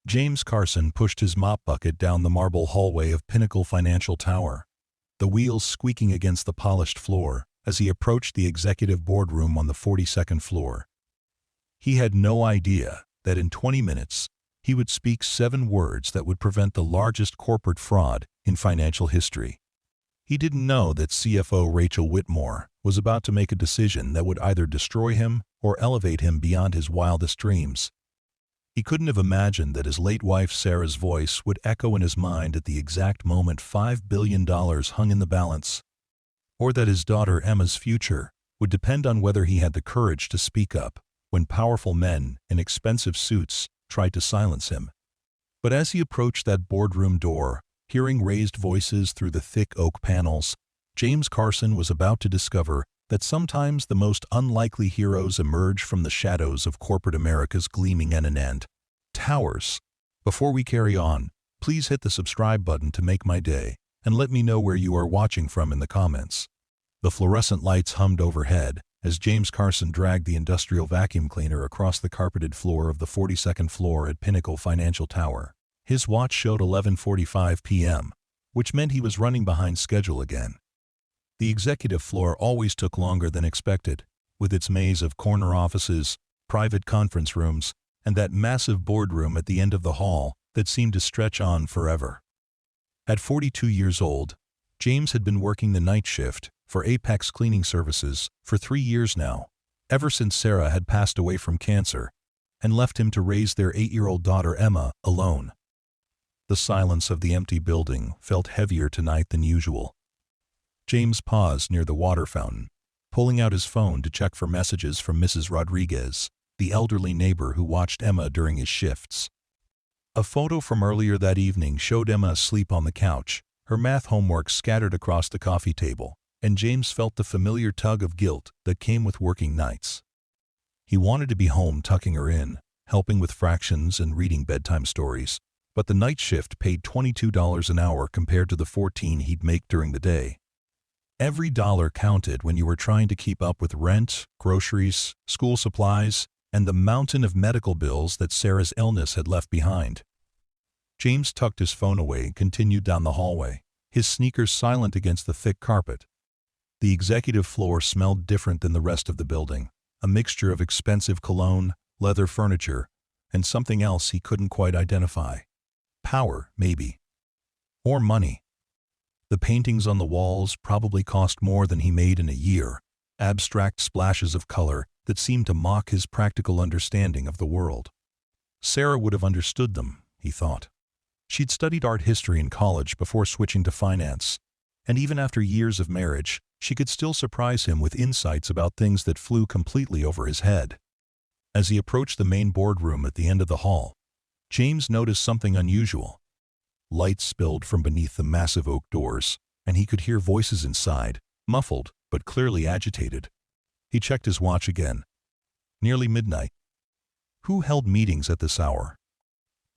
James Carson pushed his mop bucket down the marble hallway of Pinnacle Financial Tower, the wheels squeaking against the polished floor as he approached the executive boardroom on the 42nd floor. He had no idea that in 20 minutes he would speak 7 words that would prevent the largest corporate fraud in financial history. He didn't know that CFO Rachel Whitmore was about to make a decision that would either destroy him or elevate him beyond his wildest dreams. He couldn't have imagined that his late wife Sarah's voice would echo in his mind at the exact moment $5 billion hung in the balance, or that his daughter Emma's future would depend on whether he had the courage to speak up when powerful men in expensive suits tried to silence him. But as he approached that boardroom door, hearing raised voices through the thick oak panels, James Carson was about to discover that sometimes the most unlikely heroes emerge from the shadows of corporate America's gleaming end towers. Before we carry on, please hit the subscribe button to make my day, and let me know where you are watching from in the comments. The fluorescent lights hummed overhead as James Carson dragged the industrial vacuum cleaner across the carpeted floor of the 42nd floor at Pinnacle Financial Tower. His watch showed 11:45 p.m., which meant he was running behind schedule again. The executive floor always took longer than expected, with its maze of corner offices, private conference rooms, and that massive boardroom at the end of the hall that seemed to stretch on forever. At 42 years old, James had been working the night shift for Apex Cleaning Services for 3 years now, ever since Sarah had passed away from cancer and left him to raise their 8-year-old daughter Emma alone. The silence of the empty building felt heavier tonight than usual. James paused near the water fountain, pulling out his phone to check for messages from Mrs. Rodriguez, the elderly neighbor who watched Emma during his shifts. A photo from earlier that evening showed Emma asleep on the couch, her math homework scattered across the coffee table, and James felt the familiar tug of guilt that came with working nights. He wanted to be home tucking her in, helping with fractions and reading bedtime stories, but the night shift paid $22 an hour compared to the $14 he'd make during the day. Every dollar counted when you were trying to keep up with rent, groceries, school supplies, and the mountain of medical bills that Sarah's illness had left behind. James tucked his phone away and continued down the hallway, his sneakers silent against the thick carpet. The executive floor smelled different than the rest of the building, a mixture of expensive cologne, leather furniture, and something else he couldn't quite identify. Power, maybe. Or money. The paintings on the walls probably cost more than he made in a year, abstract splashes of color that seemed to mock his practical understanding of the world. Sarah would have understood them, he thought. She'd studied art history in college before switching to finance, and even after years of marriage, she could still surprise him with insights about things that flew completely over his head. As he approached the main boardroom at the end of the hall, James noticed something unusual. Light spilled from beneath the massive oak doors, and he could hear voices inside, muffled but clearly agitated. He checked his watch again. Nearly midnight. Who held meetings at this hour?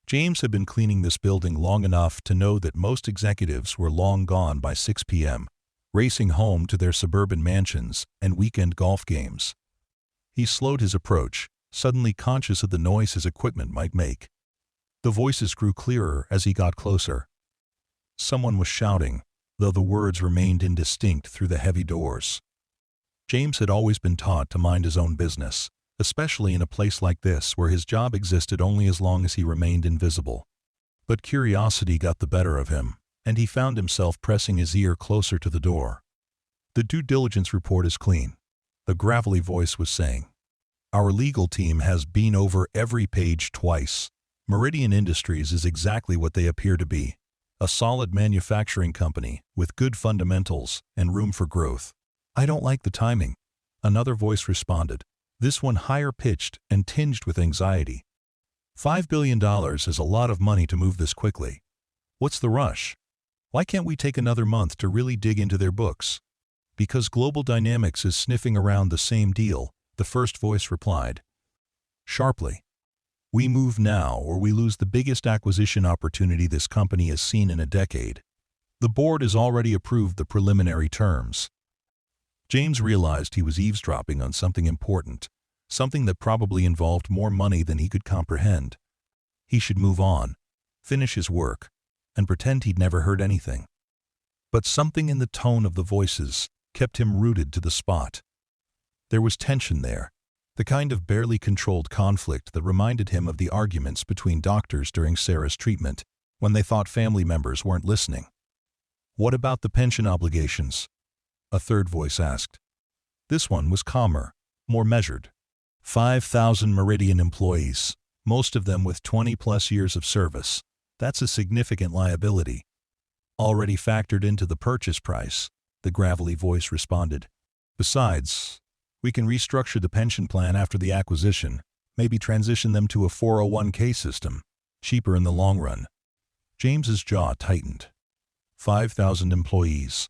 James had been cleaning this building long enough to know that most executives were long gone by 6 p.m., racing home to their suburban mansions and weekend golf games. He slowed his approach, suddenly conscious of the noise his equipment might make. The voices grew clearer as he got closer. Someone was shouting, though the words remained indistinct through the heavy doors. James had always been taught to mind his own business, especially in a place like this where his job existed only as long as he remained invisible. But curiosity got the better of him, and he found himself pressing his ear closer to the door. "The due diligence report is clean," the gravelly voice was saying. "Our legal team has been over every page twice. Meridian Industries is exactly what they appear to be, a solid manufacturing company with good fundamentals and room for growth." "I don't like the timing," another voice responded, this one higher-pitched and tinged with anxiety. $5 billion is a lot of money to move this quickly. What's the rush? Why can't we take another month to really dig into their books?" "Because Global Dynamics is sniffing around the same deal," the first voice replied. Sharply. "We move now or we lose the biggest acquisition opportunity this company has seen in a decade. The board has already approved the preliminary terms." James realized he was eavesdropping on something important, something that probably involved more money than he could comprehend. He should move on, finish his work, and pretend he'd never heard anything. But something in the tone of the voices kept him rooted to the spot. There was tension there, the kind of barely controlled conflict that reminded him of the arguments between doctors during Sarah's treatment, when they thought family members weren't listening. "What about the pension obligations?" a third voice asked. This one was calmer, more measured. 5,000 Meridian employees, most of them with 20-plus years of service. That's a significant liability. "Already factored into the purchase price," the gravelly voice responded. "Besides, we can restructure the pension plan after the acquisition, maybe transition them to a 401k system, cheaper in the long run." James's jaw tightened. 5,000 employees.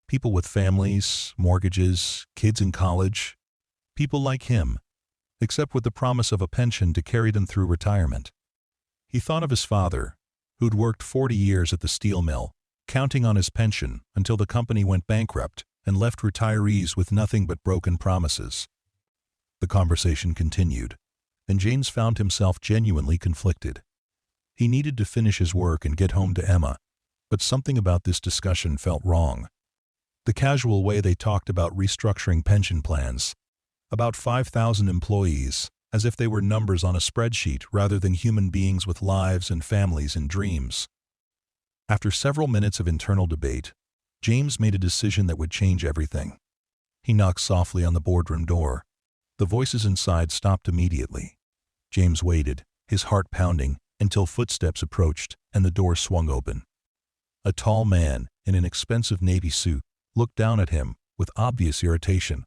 People with families, mortgages, kids in college. People like him, except with the promise of a pension to carry them through retirement. He thought of his father, who'd worked 40 years at the steel mill, counting on his pension until the company went bankrupt and left retirees with nothing but broken promises. The conversation continued, and James found himself genuinely conflicted. He needed to finish his work and get home to Emma, but something about this discussion felt wrong. The casual way they talked about restructuring pension plans, about 5,000 employees, as if they were numbers on a spreadsheet rather than human beings with lives and families and dreams. After several minutes of internal debate, James made a decision that would change everything. He knocked softly on the boardroom door. The voices inside stopped immediately. James waited, his heart pounding, until footsteps approached and the door swung open. A tall man in an expensive navy suit looked down at him with obvious irritation.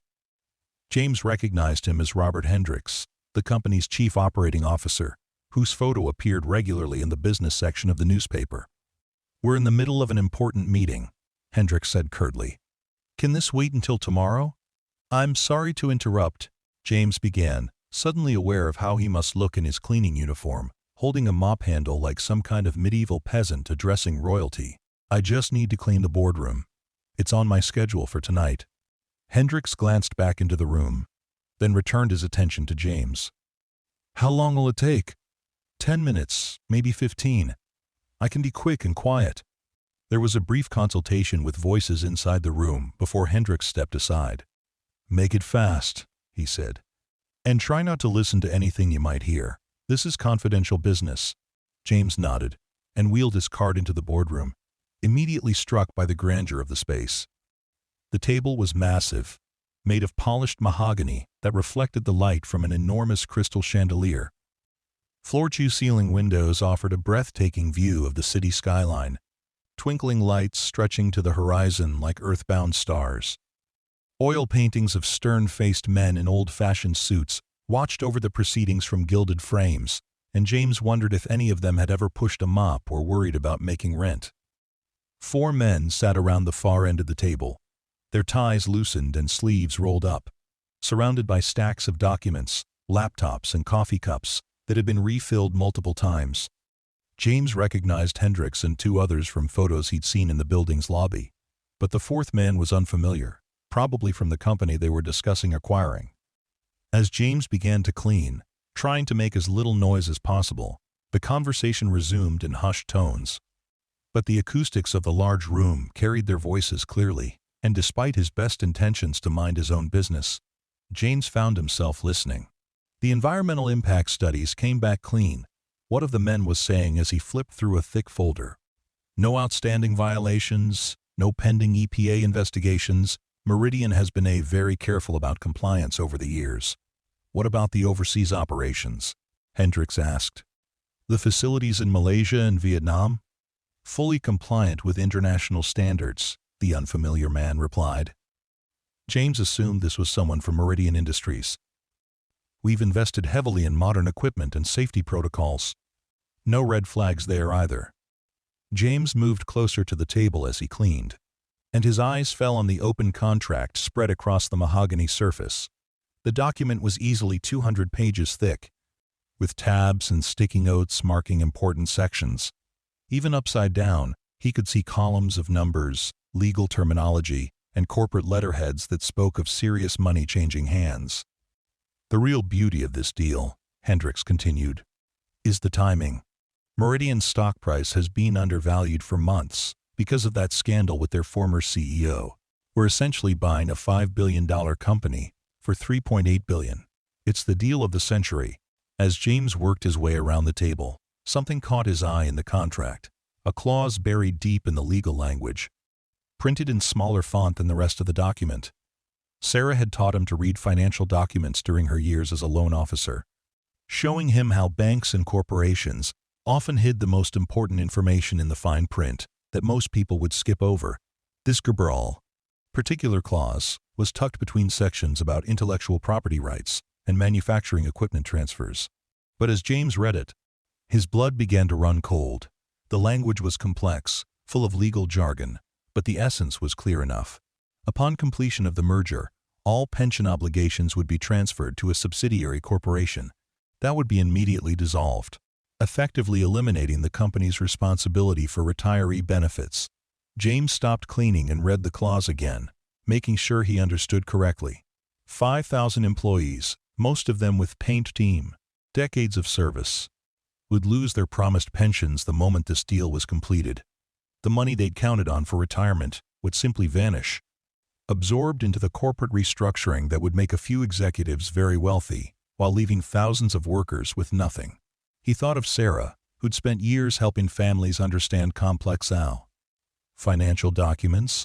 James recognized him as Robert Hendricks, the company's chief operating officer, whose photo appeared regularly in the business section of the newspaper. "We're in the middle of an important meeting," Hendricks said curtly. "Can this wait until tomorrow?" "I'm sorry to interrupt," James began, suddenly aware of how he must look in his cleaning uniform, holding a mop handle like some kind of medieval peasant addressing royalty. "I just need to clean the boardroom. It's on my schedule for tonight." Hendricks glanced back into the room, then returned his attention to James. "How long will it take?" 10 minutes, maybe 15. I can be quick and quiet." There was a brief consultation with voices inside the room before Hendricks stepped aside. "Make it fast," he said. "And try not to listen to anything you might hear. This is confidential business." James nodded and wheeled his cart into the boardroom, immediately struck by the grandeur of the space. The table was massive, made of polished mahogany that reflected the light from an enormous crystal chandelier. Floor-to-ceiling windows offered a breathtaking view of the city skyline, twinkling lights stretching to the horizon like earthbound stars. Oil paintings of stern-faced men in old-fashioned suits watched over the proceedings from gilded frames, and James wondered if any of them had ever pushed a mop or worried about making rent. 4 men sat around the far end of the table, their ties loosened and sleeves rolled up, surrounded by stacks of documents, laptops, and coffee cups that had been refilled multiple times. James recognized Hendricks and 2 others from photos he'd seen in the building's lobby, but the 4th man was unfamiliar, probably from the company they were discussing acquiring. As James began to clean, trying to make as little noise as possible, the conversation resumed in hushed tones. But the acoustics of the large room carried their voices clearly, and despite his best intentions to mind his own business, James found himself listening. The environmental impact studies came back clean, one of the men was saying as he flipped through a thick folder. "No outstanding violations, no pending EPA investigations. Meridian has been very careful about compliance over the years." "What about the overseas operations?" Hendricks asked. "The facilities in Malaysia and Vietnam?" "Fully compliant with international standards," the unfamiliar man replied. James assumed this was someone from Meridian Industries. "We've invested heavily in modern equipment and safety protocols." No red flags there either. James moved closer to the table as he cleaned, and his eyes fell on the open contract spread across the mahogany surface. The document was easily 200 pages thick, with tabs and sticky notes marking important sections. Even upside down, he could see columns of numbers, legal terminology, and corporate letterheads that spoke of serious money changing hands. "The real beauty of this deal," Hendricks continued, "is the timing. Meridian's stock price has been undervalued for months because of that scandal with their former CEO. We're essentially buying a $5 billion company for $3.8 billion. It's the deal of the century. As James worked his way around the table, something caught his eye in the contract, a clause buried deep in the legal language, printed in smaller font than the rest of the document. Sarah had taught him to read financial documents during her years as a loan officer, showing him how banks and corporations often hid the most important information in the fine print that most people would skip over. This particular clause was tucked between sections about intellectual property rights and manufacturing equipment transfers. But as James read it, his blood began to run cold. The language was complex, full of legal jargon, but the essence was clear enough. Upon completion of the merger, all pension obligations would be transferred to a subsidiary corporation that would be immediately dissolved, effectively eliminating the company's responsibility for retiree benefits. James stopped cleaning and read the clause again, making sure he understood correctly. 5,000 employees, most of them with paint team, decades of service, would lose their promised pensions the moment this deal was completed. The money they'd counted on for retirement would simply vanish, absorbed into the corporate restructuring that would make a few executives very wealthy, while leaving thousands of workers with nothing. He thought of Sarah, who'd spent years helping families understand complex financial documents,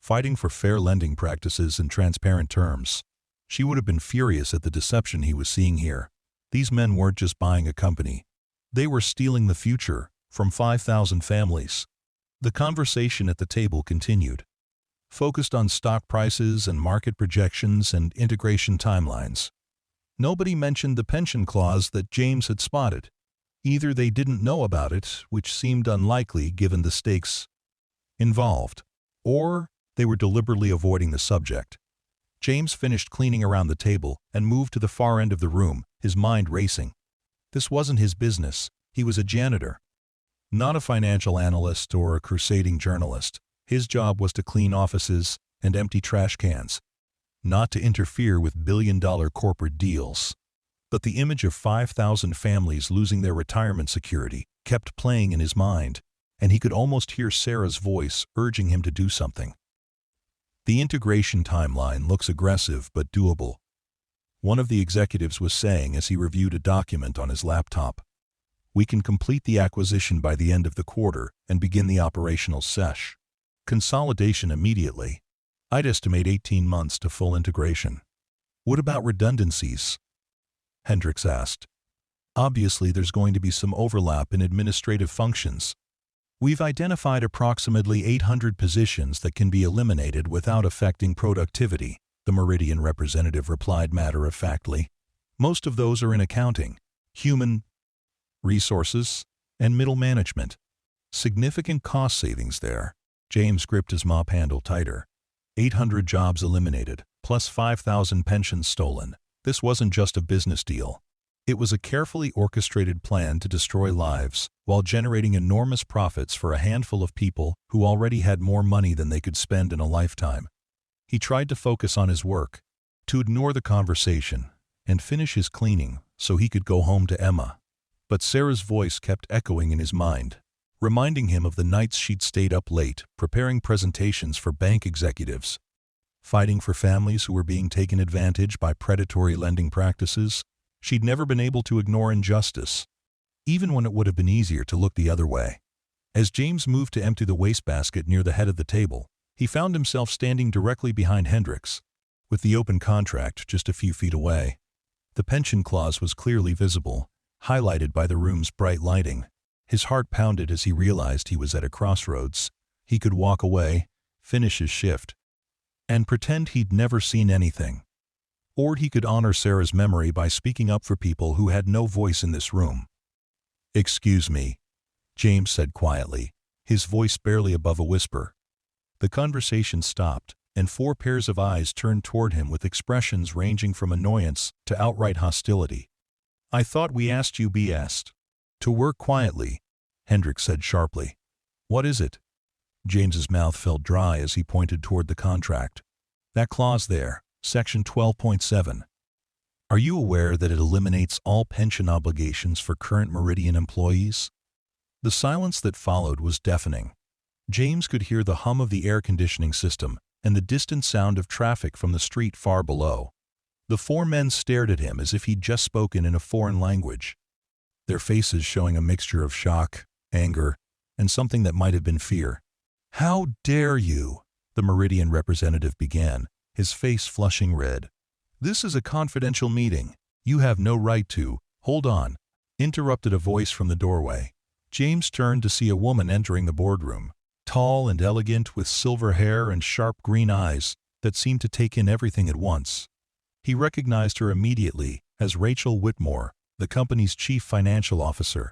fighting for fair lending practices and transparent terms. She would have been furious at the deception he was seeing here. These men weren't just buying a company. They were stealing the future from 5,000 families. The conversation at the table continued, focused on stock prices and market projections and integration timelines. Nobody mentioned the pension clause that James had spotted. Either they didn't know about it, which seemed unlikely given the stakes involved, or they were deliberately avoiding the subject. James finished cleaning around the table and moved to the far end of the room, his mind racing. This wasn't his business. He was a janitor, not a financial analyst or a crusading journalist. His job was to clean offices and empty trash cans, not to interfere with billion-dollar corporate deals. But the image of 5,000 families losing their retirement security kept playing in his mind, and he could almost hear Sarah's voice urging him to do something. The integration timeline looks aggressive but doable, one of the executives was saying as he reviewed a document on his laptop. We can complete the acquisition by the end of the quarter and begin the operational consolidation immediately. I'd estimate 18 months to full integration. What about redundancies? Hendricks asked. Obviously, there's going to be some overlap in administrative functions. We've identified approximately 800 positions that can be eliminated without affecting productivity, the Meridian representative replied matter-of-factly. Most of those are in accounting, human resources, and middle management. Significant cost savings there. James gripped his mop handle tighter. 800 jobs eliminated, plus 5,000 pensions stolen. This wasn't just a business deal. It was a carefully orchestrated plan to destroy lives while generating enormous profits for a handful of people who already had more money than they could spend in a lifetime. He tried to focus on his work, to ignore the conversation, and finish his cleaning so he could go home to Emma. But Sarah's voice kept echoing in his mind, reminding him of the nights she'd stayed up late preparing presentations for bank executives, fighting for families who were being taken advantage by predatory lending practices. She'd never been able to ignore injustice, even when it would have been easier to look the other way. As James moved to empty the wastebasket near the head of the table, he found himself standing directly behind Hendricks, with the open contract just a few feet away. The pension clause was clearly visible, highlighted by the room's bright lighting. His heart pounded as he realized he was at a crossroads. He could walk away, finish his shift, and pretend he'd never seen anything. Or he could honor Sarah's memory by speaking up for people who had no voice in this room. "Excuse me," James said quietly, his voice barely above a whisper. The conversation stopped, and 4 pairs of eyes turned toward him with expressions ranging from annoyance to outright hostility. "I thought we asked you to work quietly," Hendricks said sharply. "What is it?" James's mouth felt dry as he pointed toward the contract. "That clause there, Section 12.7. Are you aware that it eliminates all pension obligations for current Meridian employees?" The silence that followed was deafening. James could hear the hum of the air conditioning system and the distant sound of traffic from the street far below. The four men stared at him as if he'd just spoken in a foreign language, their faces showing a mixture of shock, anger, and something that might have been fear. "How dare you?" the Meridian representative began, his face flushing red. "This is a confidential meeting. You have no right to—" "Hold on," interrupted a voice from the doorway. James turned to see a woman entering the boardroom, tall and elegant with silver hair and sharp green eyes that seemed to take in everything at once. He recognized her immediately as Rachel Whitmore, the company's chief financial officer,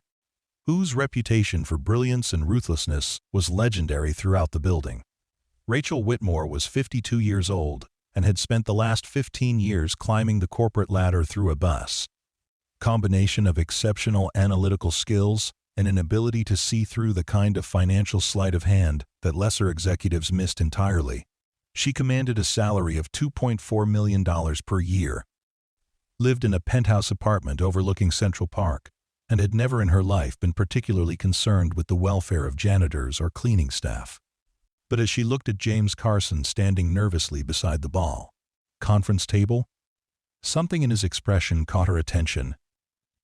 whose reputation for brilliance and ruthlessness was legendary throughout the building. Rachel Whitmore was 52 years old and had spent the last 15 years climbing the corporate ladder through a combination of exceptional analytical skills and an ability to see through the kind of financial sleight of hand that lesser executives missed entirely. She commanded a salary of $2.4 million per year, lived in a penthouse apartment overlooking Central Park, and had never in her life been particularly concerned with the welfare of janitors or cleaning staff. But as she looked at James Carson standing nervously beside the conference table, something in his expression caught her attention.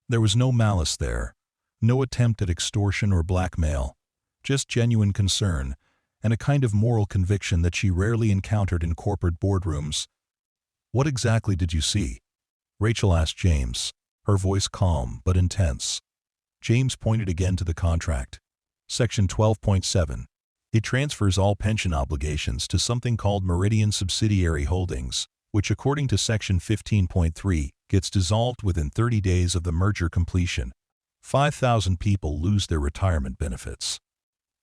There was no malice there, no attempt at extortion or blackmail, just genuine concern and a kind of moral conviction that she rarely encountered in corporate boardrooms. "What exactly did you see?" Rachel asked James, her voice calm but intense. James pointed again to the contract. Section 12.7. It transfers all pension obligations to something called Meridian Subsidiary Holdings, which according to Section 15.3 gets dissolved within 30 days of the merger completion. 5,000 people lose their retirement benefits.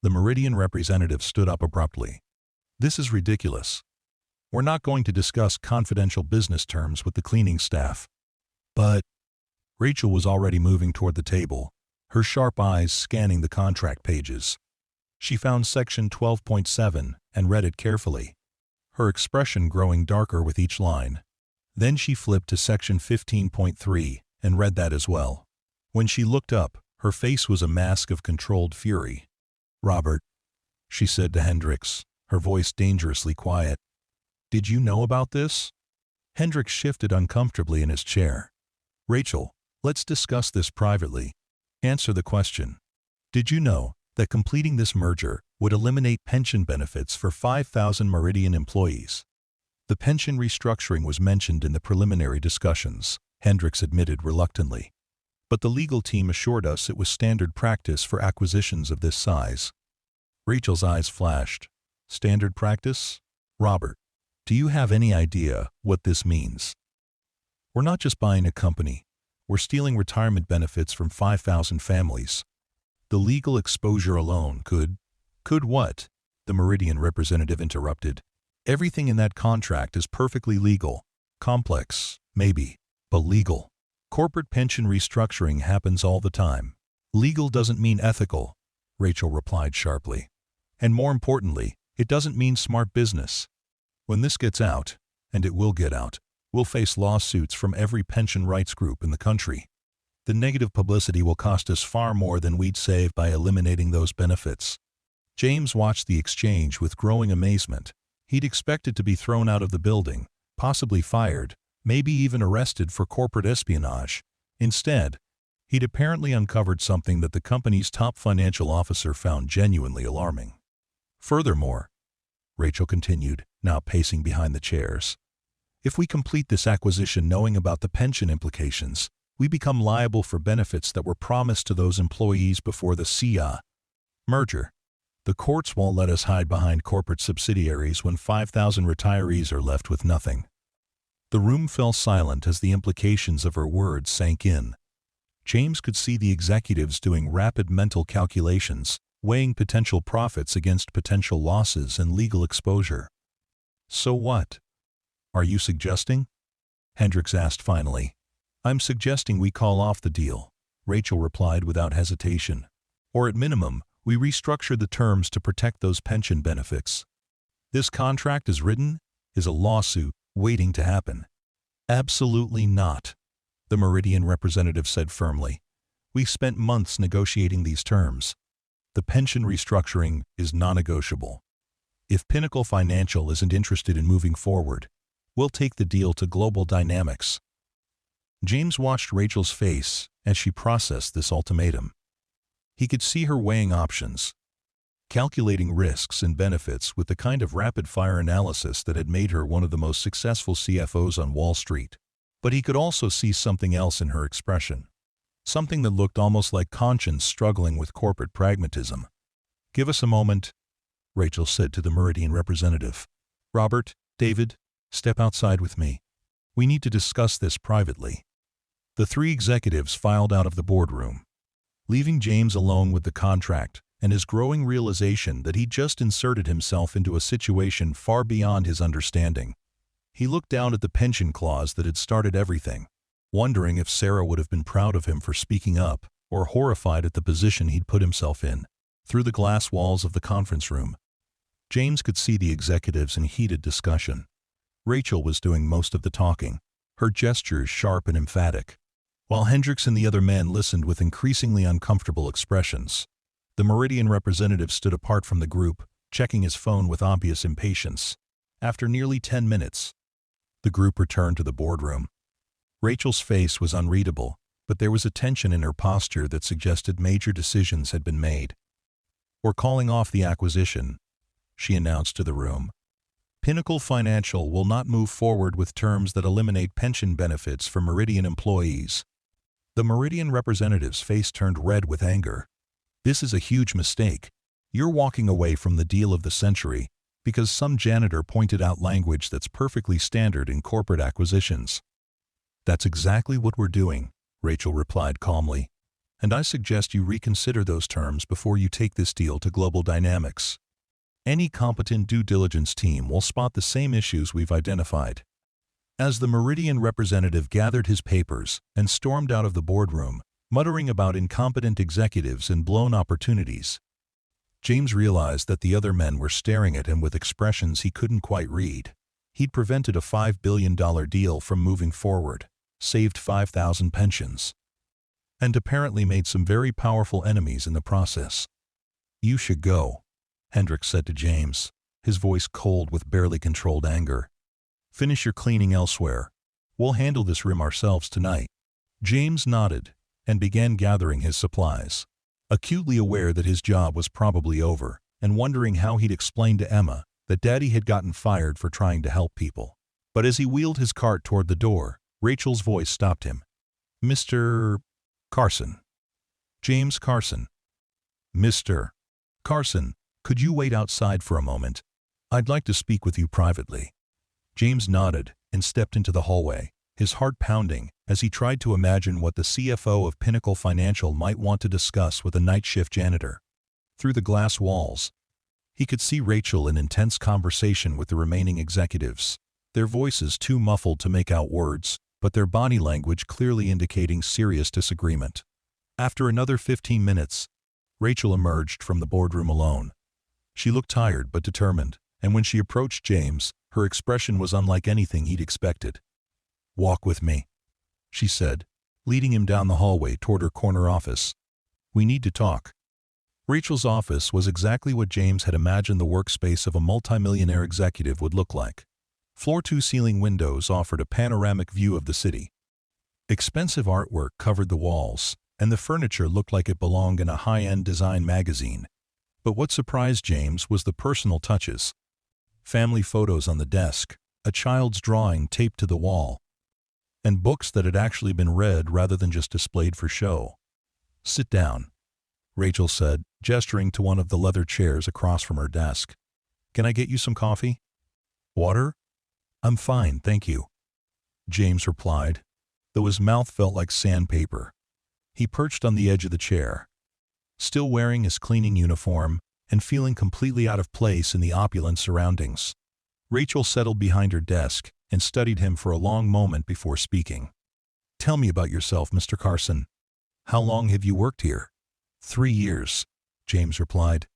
The Meridian representative stood up abruptly. "This is ridiculous. We're not going to discuss confidential business terms with the cleaning staff." "But—" Rachel was already moving toward the table, her sharp eyes scanning the contract pages. She found Section 12.7 and read it carefully, her expression growing darker with each line. Then she flipped to Section 15.3 and read that as well. When she looked up, her face was a mask of controlled fury. "Robert," she said to Hendricks, her voice dangerously quiet, "did you know about this?" Hendricks shifted uncomfortably in his chair. "Rachel, let's discuss this privately. Answer the question. Did you know that completing this merger would eliminate pension benefits for 5,000 Meridian employees?" "The pension restructuring was mentioned in the preliminary discussions," Hendricks admitted reluctantly. "But the legal team assured us it was standard practice for acquisitions of this size." Rachel's eyes flashed. "Standard practice? Robert, do you have any idea what this means? We're not just buying a company. We're stealing retirement benefits from 5,000 families. The legal exposure alone could—" "Could what?" the Meridian representative interrupted. "Everything in that contract is perfectly legal. Complex, maybe, but legal. Corporate pension restructuring happens all the time." "Legal doesn't mean ethical," Rachel replied sharply. "And more importantly, it doesn't mean smart business. When this gets out, and it will get out, we'll face lawsuits from every pension rights group in the country. The negative publicity will cost us far more than we'd save by eliminating those benefits." James watched the exchange with growing amazement. He'd expected to be thrown out of the building, possibly fired, maybe even arrested for corporate espionage. Instead, he'd apparently uncovered something that the company's top financial officer found genuinely alarming. "Furthermore," Rachel continued, now pacing behind the chairs, "if we complete this acquisition knowing about the pension implications, we become liable for benefits that were promised to those employees before the merger. The courts won't let us hide behind corporate subsidiaries when 5,000 retirees are left with nothing." The room fell silent as the implications of her words sank in. James could see the executives doing rapid mental calculations, weighing potential profits against potential losses and legal exposure. "So what? Are you suggesting?" Hendricks asked finally. "I'm suggesting we call off the deal," Rachel replied without hesitation. "Or at minimum, we restructure the terms to protect those pension benefits. This contract is written, is a lawsuit waiting to happen." "Absolutely not," the Meridian representative said firmly. "We spent months negotiating these terms. The pension restructuring is non-negotiable. If Pinnacle Financial isn't interested in moving forward, we'll take the deal to Global Dynamics. James watched Rachel's face as she processed this ultimatum. He could see her weighing options, calculating risks and benefits with the kind of rapid-fire analysis that had made her one of the most successful CFOs on Wall Street. But he could also see something else in her expression, something that looked almost like conscience struggling with corporate pragmatism. "Give us a moment," Rachel said to the Meridian representative. "Robert, David, step outside with me. We need to discuss this privately." The three executives filed out of the boardroom, leaving James alone with the contract and his growing realization that he'd just inserted himself into a situation far beyond his understanding. He looked down at the pension clause that had started everything, wondering if Sarah would have been proud of him for speaking up or horrified at the position he'd put himself in. Through the glass walls of the conference room, James could see the executives in heated discussion. Rachel was doing most of the talking, her gestures sharp and emphatic, while Hendricks and the other men listened with increasingly uncomfortable expressions. The Meridian representative stood apart from the group, checking his phone with obvious impatience. After nearly 10 minutes, the group returned to the boardroom. Rachel's face was unreadable, but there was a tension in her posture that suggested major decisions had been made. "We're calling off the acquisition," she announced to the room. "Pinnacle Financial will not move forward with terms that eliminate pension benefits for Meridian employees." The Meridian representative's face turned red with anger. "This is a huge mistake. You're walking away from the deal of the century because some janitor pointed out language that's perfectly standard in corporate acquisitions." "That's exactly what we're doing," Rachel replied calmly. "And I suggest you reconsider those terms before you take this deal to Global Dynamics. Any competent due diligence team will spot the same issues we've identified." As the Meridian representative gathered his papers and stormed out of the boardroom, muttering about incompetent executives and blown opportunities, James realized that the other men were staring at him with expressions he couldn't quite read. He'd prevented a $5 billion deal from moving forward, saved 5,000 pensions, and apparently made some very powerful enemies in the process. "You should go," Hendricks said to James, his voice cold with barely controlled anger. "Finish your cleaning elsewhere. We'll handle this room ourselves tonight." James nodded and began gathering his supplies, acutely aware that his job was probably over and wondering how he'd explain to Emma that Daddy had gotten fired for trying to help people. But as he wheeled his cart toward the door, Rachel's voice stopped him. "Mr. Carson." "James Carson." "Mr. Carson, could you wait outside for a moment? I'd like to speak with you privately." James nodded and stepped into the hallway, his heart pounding as he tried to imagine what the CFO of Pinnacle Financial might want to discuss with a night shift janitor. Through the glass walls, he could see Rachel in intense conversation with the remaining executives, their voices too muffled to make out words, but their body language clearly indicating serious disagreement. After another 15 minutes, Rachel emerged from the boardroom alone. She looked tired but determined, and when she approached James, her expression was unlike anything he'd expected. "Walk with me," she said, leading him down the hallway toward her corner office. "We need to talk." Rachel's office was exactly what James had imagined the workspace of a multimillionaire executive would look like. Floor-to-ceiling windows offered a panoramic view of the city. Expensive artwork covered the walls, and the furniture looked like it belonged in a high-end design magazine. But what surprised James was the personal touches. Family photos on the desk, a child's drawing taped to the wall, and books that had actually been read rather than just displayed for show. "Sit down," Rachel said, gesturing to one of the leather chairs across from her desk. "Can I get you some coffee? Water?" "I'm fine, thank you," James replied, though his mouth felt like sandpaper. He perched on the edge of the chair, still wearing his cleaning uniform and feeling completely out of place in the opulent surroundings. Rachel settled behind her desk and studied him for a long moment before speaking. "Tell me about yourself, Mr. Carson. How long have you worked here?" 3 years, James replied.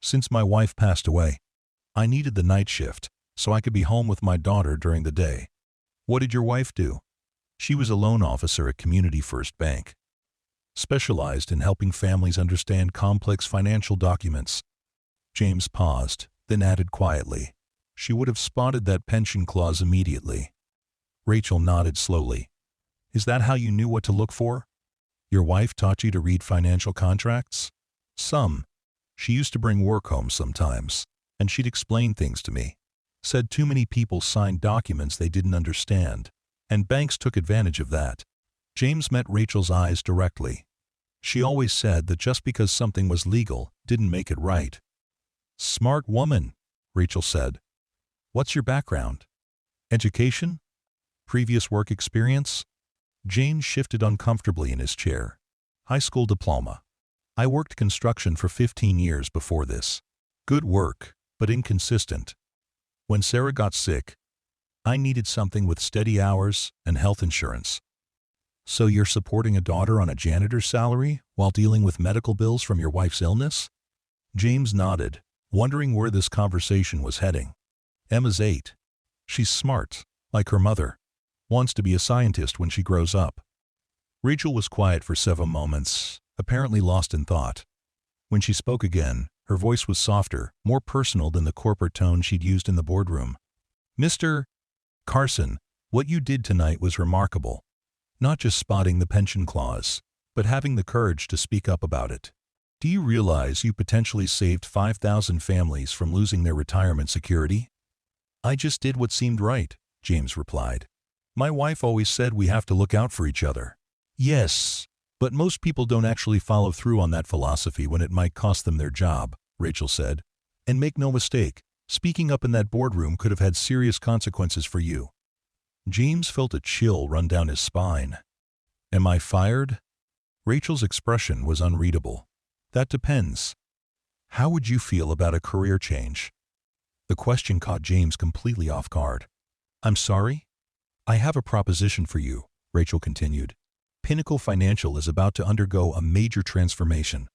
"Since my wife passed away. I needed the night shift, so I could be home with my daughter during the day." "What did your wife do?" "She was a loan officer at Community First Bank." specialized in helping families understand complex financial documents. James paused, then added quietly, "She would have spotted that pension clause immediately." Rachel nodded slowly. "Is that how you knew what to look for? Your wife taught you to read financial contracts?" "Some. She used to bring work home sometimes, and she'd explain things to me. Said too many people signed documents they didn't understand, and banks took advantage of that." James met Rachel's eyes directly. "She always said that just because something was legal didn't make it right." "Smart woman," Rachel said. "What's your background? Education? Previous work experience?" James shifted uncomfortably in his chair. "High school diploma. I worked construction for 15 years before this. Good work, but inconsistent. When Sarah got sick, I needed something with steady hours and health insurance." "So you're supporting a daughter on a janitor's salary while dealing with medical bills from your wife's illness?" James nodded, wondering where this conversation was heading. "Emma's 8. She's smart, like her mother. Wants to be a scientist when she grows up." Rachel was quiet for several moments, apparently lost in thought. When she spoke again, her voice was softer, more personal than the corporate tone she'd used in the boardroom. "Mr. Carson, what you did tonight was remarkable. Not just spotting the pension clause, but having the courage to speak up about it. Do you realize you potentially saved 5,000 families from losing their retirement security?" "I just did what seemed right," James replied. "My wife always said we have to look out for each other." "Yes, but most people don't actually follow through on that philosophy when it might cost them their job," Rachel said. "And make no mistake, speaking up in that boardroom could have had serious consequences for you." James felt a chill run down his spine. "Am I fired?" Rachel's expression was unreadable. "That depends. How would you feel about a career change?" The question caught James completely off guard. "I'm sorry? I have a proposition for you," Rachel continued. "Pinnacle Financial is about to undergo a major transformation.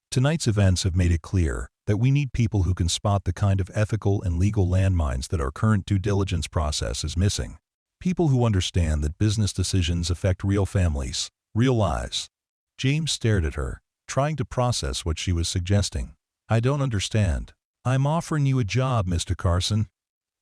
Tonight's events have made it clear that we need people who can spot the kind of ethical and legal landmines that our current due diligence process is missing. People who understand that business decisions affect real families, real lives." James stared at her, trying to process what she was suggesting. "I don't understand." "I'm offering you a job, Mr. Carson.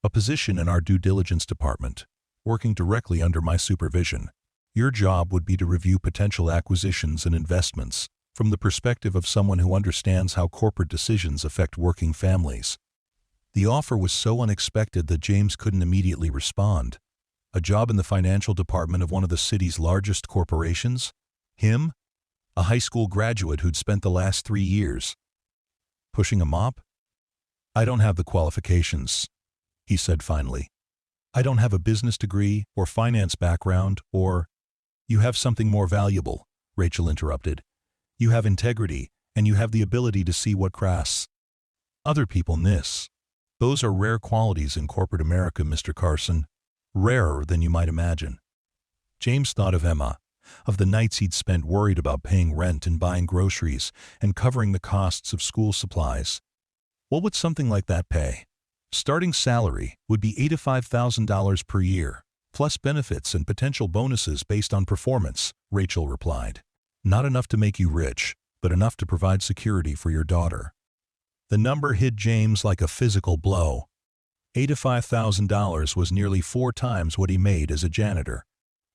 A position in our due diligence department, working directly under my supervision. Your job would be to review potential acquisitions and investments from the perspective of someone who understands how corporate decisions affect working families." The offer was so unexpected that James couldn't immediately respond. A job in the financial department of one of the city's largest corporations? Him? A high school graduate who'd spent the last 3 years pushing a mop? "I don't have the qualifications," he said finally. "I don't have a business degree or finance background or—" "You have something more valuable," Rachel interrupted. "You have integrity, and you have the ability to see what cracks other people miss. Those are rare qualities in corporate America, Mr. Carson. Rarer than you might imagine." James thought of Emma, of the nights he'd spent worried about paying rent and buying groceries and covering the costs of school supplies. What would something like that pay? Starting salary would be $85,000 per year, plus benefits and potential bonuses based on performance, Rachel replied. "Not enough to make you rich, but enough to provide security for your daughter." The number hit James like a physical blow. $85,000 was nearly 4 times what he made as a janitor.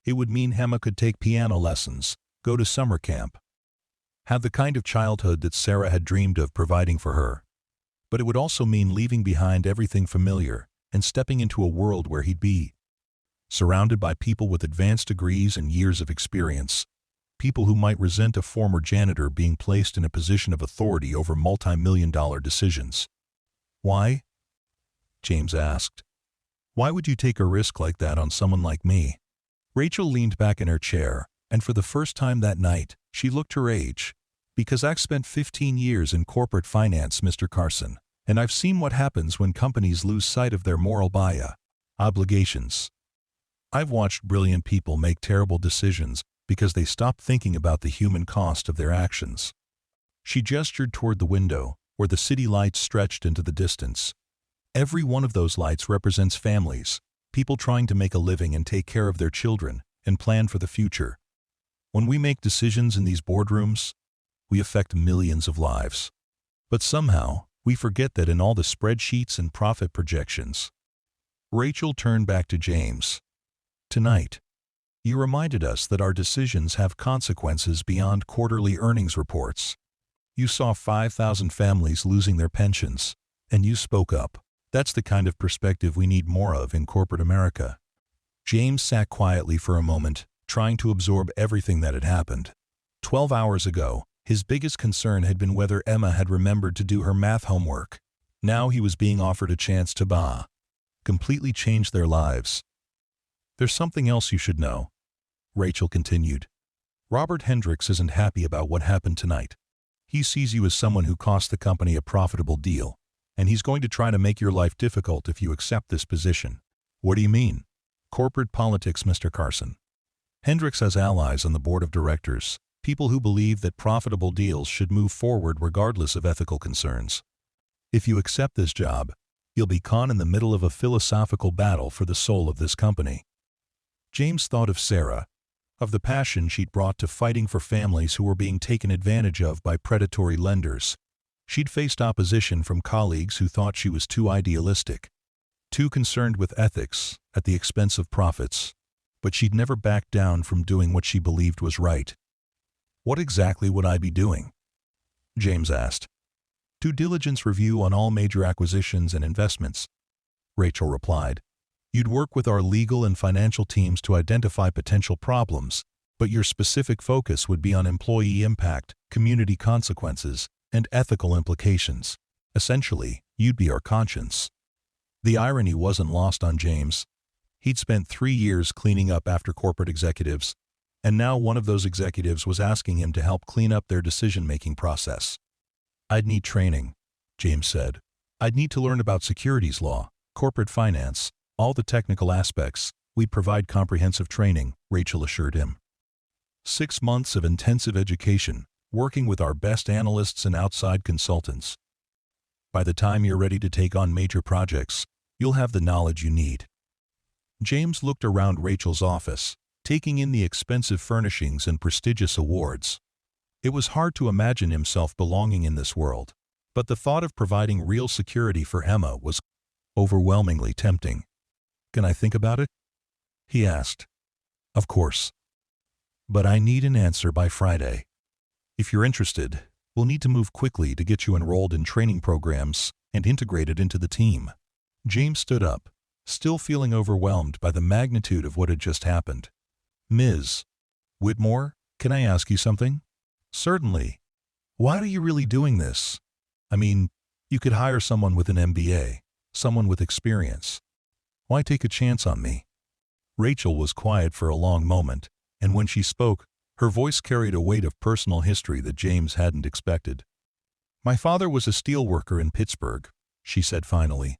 It would mean Emma could take piano lessons, go to summer camp, have the kind of childhood that Sarah had dreamed of providing for her. But it would also mean leaving behind everything familiar and stepping into a world where he'd be surrounded by people with advanced degrees and years of experience, people who might resent a former janitor being placed in a position of authority over multi-million-dollar decisions. "Why?" James asked. "Why would you take a risk like that on someone like me?" Rachel leaned back in her chair, and for the first time that night, she looked her age. "Because I've spent 15 years in corporate finance, Mr. Carson, and I've seen what happens when companies lose sight of their moral obligations. I've watched brilliant people make terrible decisions because they stopped thinking about the human cost of their actions." She gestured toward the window, where the city lights stretched into the distance. "Every one of those lights represents families, people trying to make a living and take care of their children and plan for the future. When we make decisions in these boardrooms, we affect millions of lives. But somehow, we forget that in all the spreadsheets and profit projections. Rachel turned back to James. Tonight, you reminded us that our decisions have consequences beyond quarterly earnings reports. You saw 5,000 families losing their pensions, and you spoke up. That's the kind of perspective we need more of in corporate America. James sat quietly for a moment, trying to absorb everything that had happened. 12 hours ago, his biggest concern had been whether Emma had remembered to do her math homework. Now he was being offered a chance to completely change their lives. There's something else you should know, Rachel continued. Robert Hendricks isn't happy about what happened tonight. He sees you as someone who cost the company a profitable deal, and he's going to try to make your life difficult if you accept this position. What do you mean? Corporate politics, Mr. Carson. Hendricks has allies on the board of directors, people who believe that profitable deals should move forward regardless of ethical concerns. If you accept this job, you'll be caught in the middle of a philosophical battle for the soul of this company. James thought of Sarah, of the passion she'd brought to fighting for families who were being taken advantage of by predatory lenders. She'd faced opposition from colleagues who thought she was too idealistic, too concerned with ethics at the expense of profits, but she'd never backed down from doing what she believed was right. What exactly would I be doing? James asked. Due diligence review on all major acquisitions and investments, Rachel replied. You'd work with our legal and financial teams to identify potential problems, but your specific focus would be on employee impact, community consequences, and ethical implications. Essentially, you'd be our conscience. The irony wasn't lost on James. He'd spent 3 years cleaning up after corporate executives, and now one of those executives was asking him to help clean up their decision-making process. I'd need training, James said. I'd need to learn about securities law, corporate finance, all the technical aspects. We'd provide comprehensive training, Rachel assured him. 6 months of intensive education, working with our best analysts and outside consultants. By the time you're ready to take on major projects, you'll have the knowledge you need. James looked around Rachel's office, taking in the expensive furnishings and prestigious awards. It was hard to imagine himself belonging in this world, but the thought of providing real security for Emma was overwhelmingly tempting. Can I think about it? He asked. Of course. But I need an answer by Friday. If you're interested, we'll need to move quickly to get you enrolled in training programs and integrated into the team. James stood up, still feeling overwhelmed by the magnitude of what had just happened. Ms. Whitmore, can I ask you something? Certainly. Why are you really doing this? I mean, you could hire someone with an MBA, someone with experience. Why take a chance on me? Rachel was quiet for a long moment, and when she spoke, her voice carried a weight of personal history that James hadn't expected. My father was a steel worker in Pittsburgh, she said finally.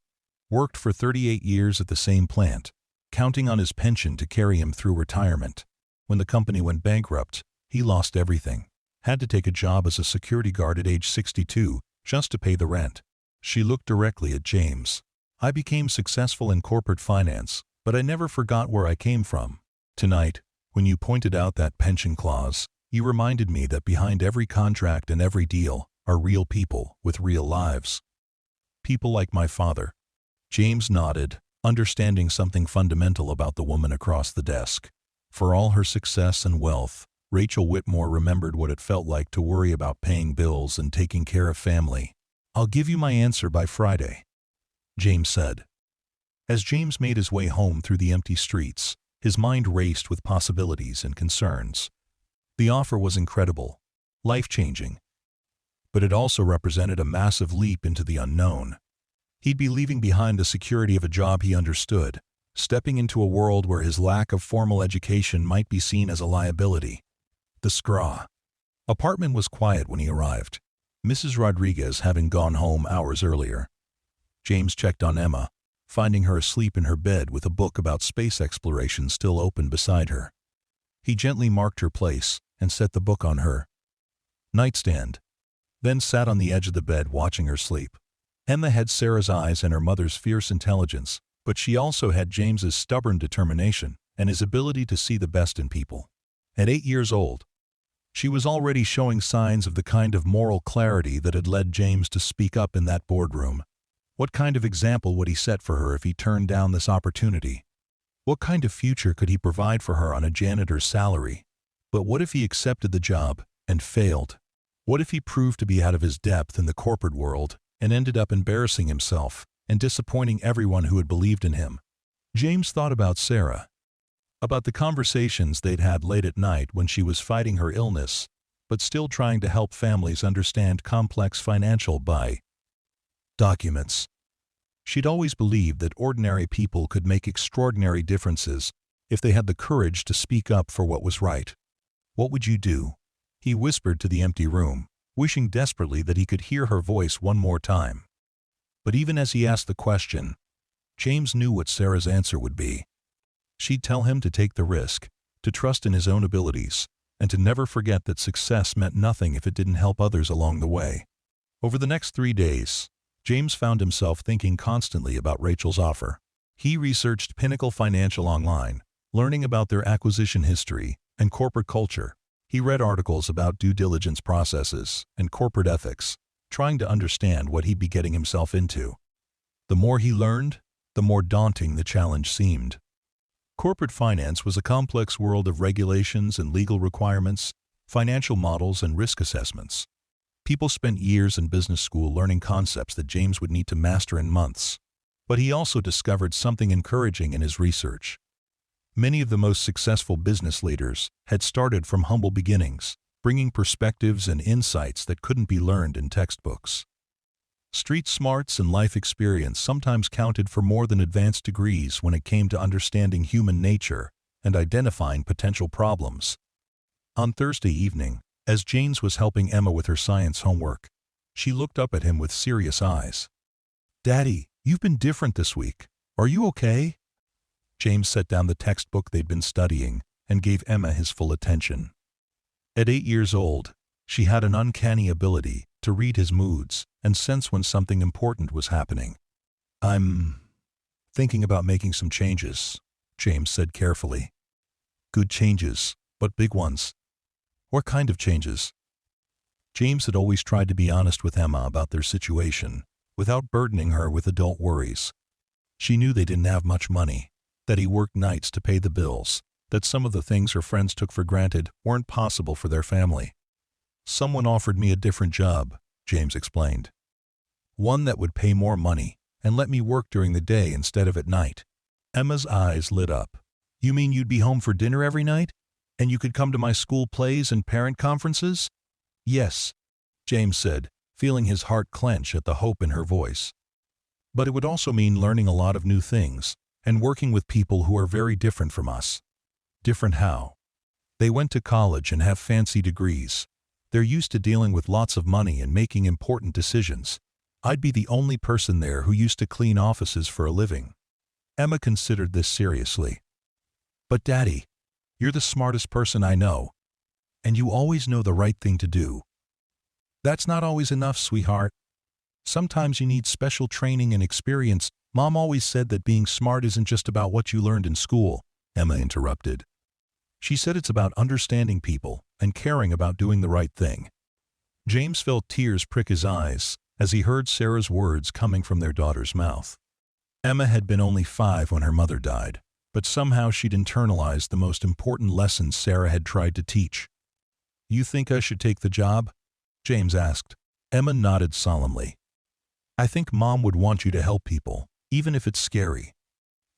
Worked for 38 years at the same plant, counting on his pension to carry him through retirement. When the company went bankrupt, he lost everything. Had to take a job as a security guard at age 62 just to pay the rent. She looked directly at James. I became successful in corporate finance, but I never forgot where I came from. Tonight, when you pointed out that pension clause, you reminded me that behind every contract and every deal are real people with real lives. People like my father. James nodded, understanding something fundamental about the woman across the desk. For all her success and wealth, Rachel Whitmore remembered what it felt like to worry about paying bills and taking care of family. I'll give you my answer by Friday, James said. As James made his way home through the empty streets, his mind raced with possibilities and concerns. The offer was incredible, life-changing, but it also represented a massive leap into the unknown. He'd be leaving behind the security of a job he understood, stepping into a world where his lack of formal education might be seen as a liability. The Scraw apartment was quiet when he arrived, Mrs. Rodriguez having gone home hours earlier. James checked on Emma, finding her asleep in her bed with a book about space exploration still open beside her. He gently marked her place and set the book on her nightstand, then sat on the edge of the bed watching her sleep. Emma had Sarah's eyes and her mother's fierce intelligence, but she also had James's stubborn determination and his ability to see the best in people. At 8 years old, She was already showing signs of the kind of moral clarity that had led James to speak up in that boardroom. What kind of example would he set for her if he turned down this opportunity? What kind of future could he provide for her on a janitor's salary? But what if he accepted the job and failed? What if he proved to be out of his depth in the corporate world and ended up embarrassing himself and disappointing everyone who had believed in him? James thought about Sarah, about the conversations they'd had late at night when she was fighting her illness, but still trying to help families understand complex financial documents. She'd always believed that ordinary people could make extraordinary differences if they had the courage to speak up for what was right. "What would you do?" he whispered to the empty room, wishing desperately that he could hear her voice one more time. But even as he asked the question, James knew what Sarah's answer would be. She'd tell him to take the risk, to trust in his own abilities, and to never forget that success meant nothing if it didn't help others along the way. Over the next 3 days, James found himself thinking constantly about Rachel's offer. He researched Pinnacle Financial online, learning about their acquisition history and corporate culture. He read articles about due diligence processes and corporate ethics, trying to understand what he'd be getting himself into. The more he learned, the more daunting the challenge seemed. Corporate finance was a complex world of regulations and legal requirements, financial models and risk assessments. People spent years in business school learning concepts that James would need to master in months. But he also discovered something encouraging in his research. Many of the most successful business leaders had started from humble beginnings, bringing perspectives and insights that couldn't be learned in textbooks. Street smarts and life experience sometimes counted for more than advanced degrees when it came to understanding human nature and identifying potential problems. On Thursday evening, as James was helping Emma with her science homework, she looked up at him with serious eyes. "Daddy, you've been different this week. Are you okay?" James set down the textbook they'd been studying and gave Emma his full attention. At 8 years old, she had an uncanny ability to read his moods and sense when something important was happening. "I'm thinking about making some changes," James said carefully. "Good changes, but big ones." "What kind of changes?" James had always tried to be honest with Emma about their situation, without burdening her with adult worries. She knew they didn't have much money, that he worked nights to pay the bills, that some of the things her friends took for granted weren't possible for their family. "Someone offered me a different job," James explained. "One that would pay more money and let me work during the day instead of at night." Emma's eyes lit up. "You mean you'd be home for dinner every night? And you could come to my school plays and parent conferences?" "Yes," James said, feeling his heart clench at the hope in her voice. "But it would also mean learning a lot of new things and working with people who are very different from us." "Different how?" "They went to college and have fancy degrees. They're used to dealing with lots of money and making important decisions. I'd be the only person there who used to clean offices for a living." Emma considered this seriously. "But Daddy, you're the smartest person I know, and you always know the right thing to do." "That's not always enough, sweetheart. Sometimes you need special training and experience." "Mom always said that being smart isn't just about what you learned in school," Emma interrupted. "She said it's about understanding people and caring about doing the right thing." James felt tears prick his eyes as he heard Sarah's words coming from their daughter's mouth. Emma had been only 5 when her mother died, but somehow she'd internalized the most important lessons Sarah had tried to teach. "You think I should take the job?" James asked. Emma nodded solemnly. "I think Mom would want you to help people, even if it's scary."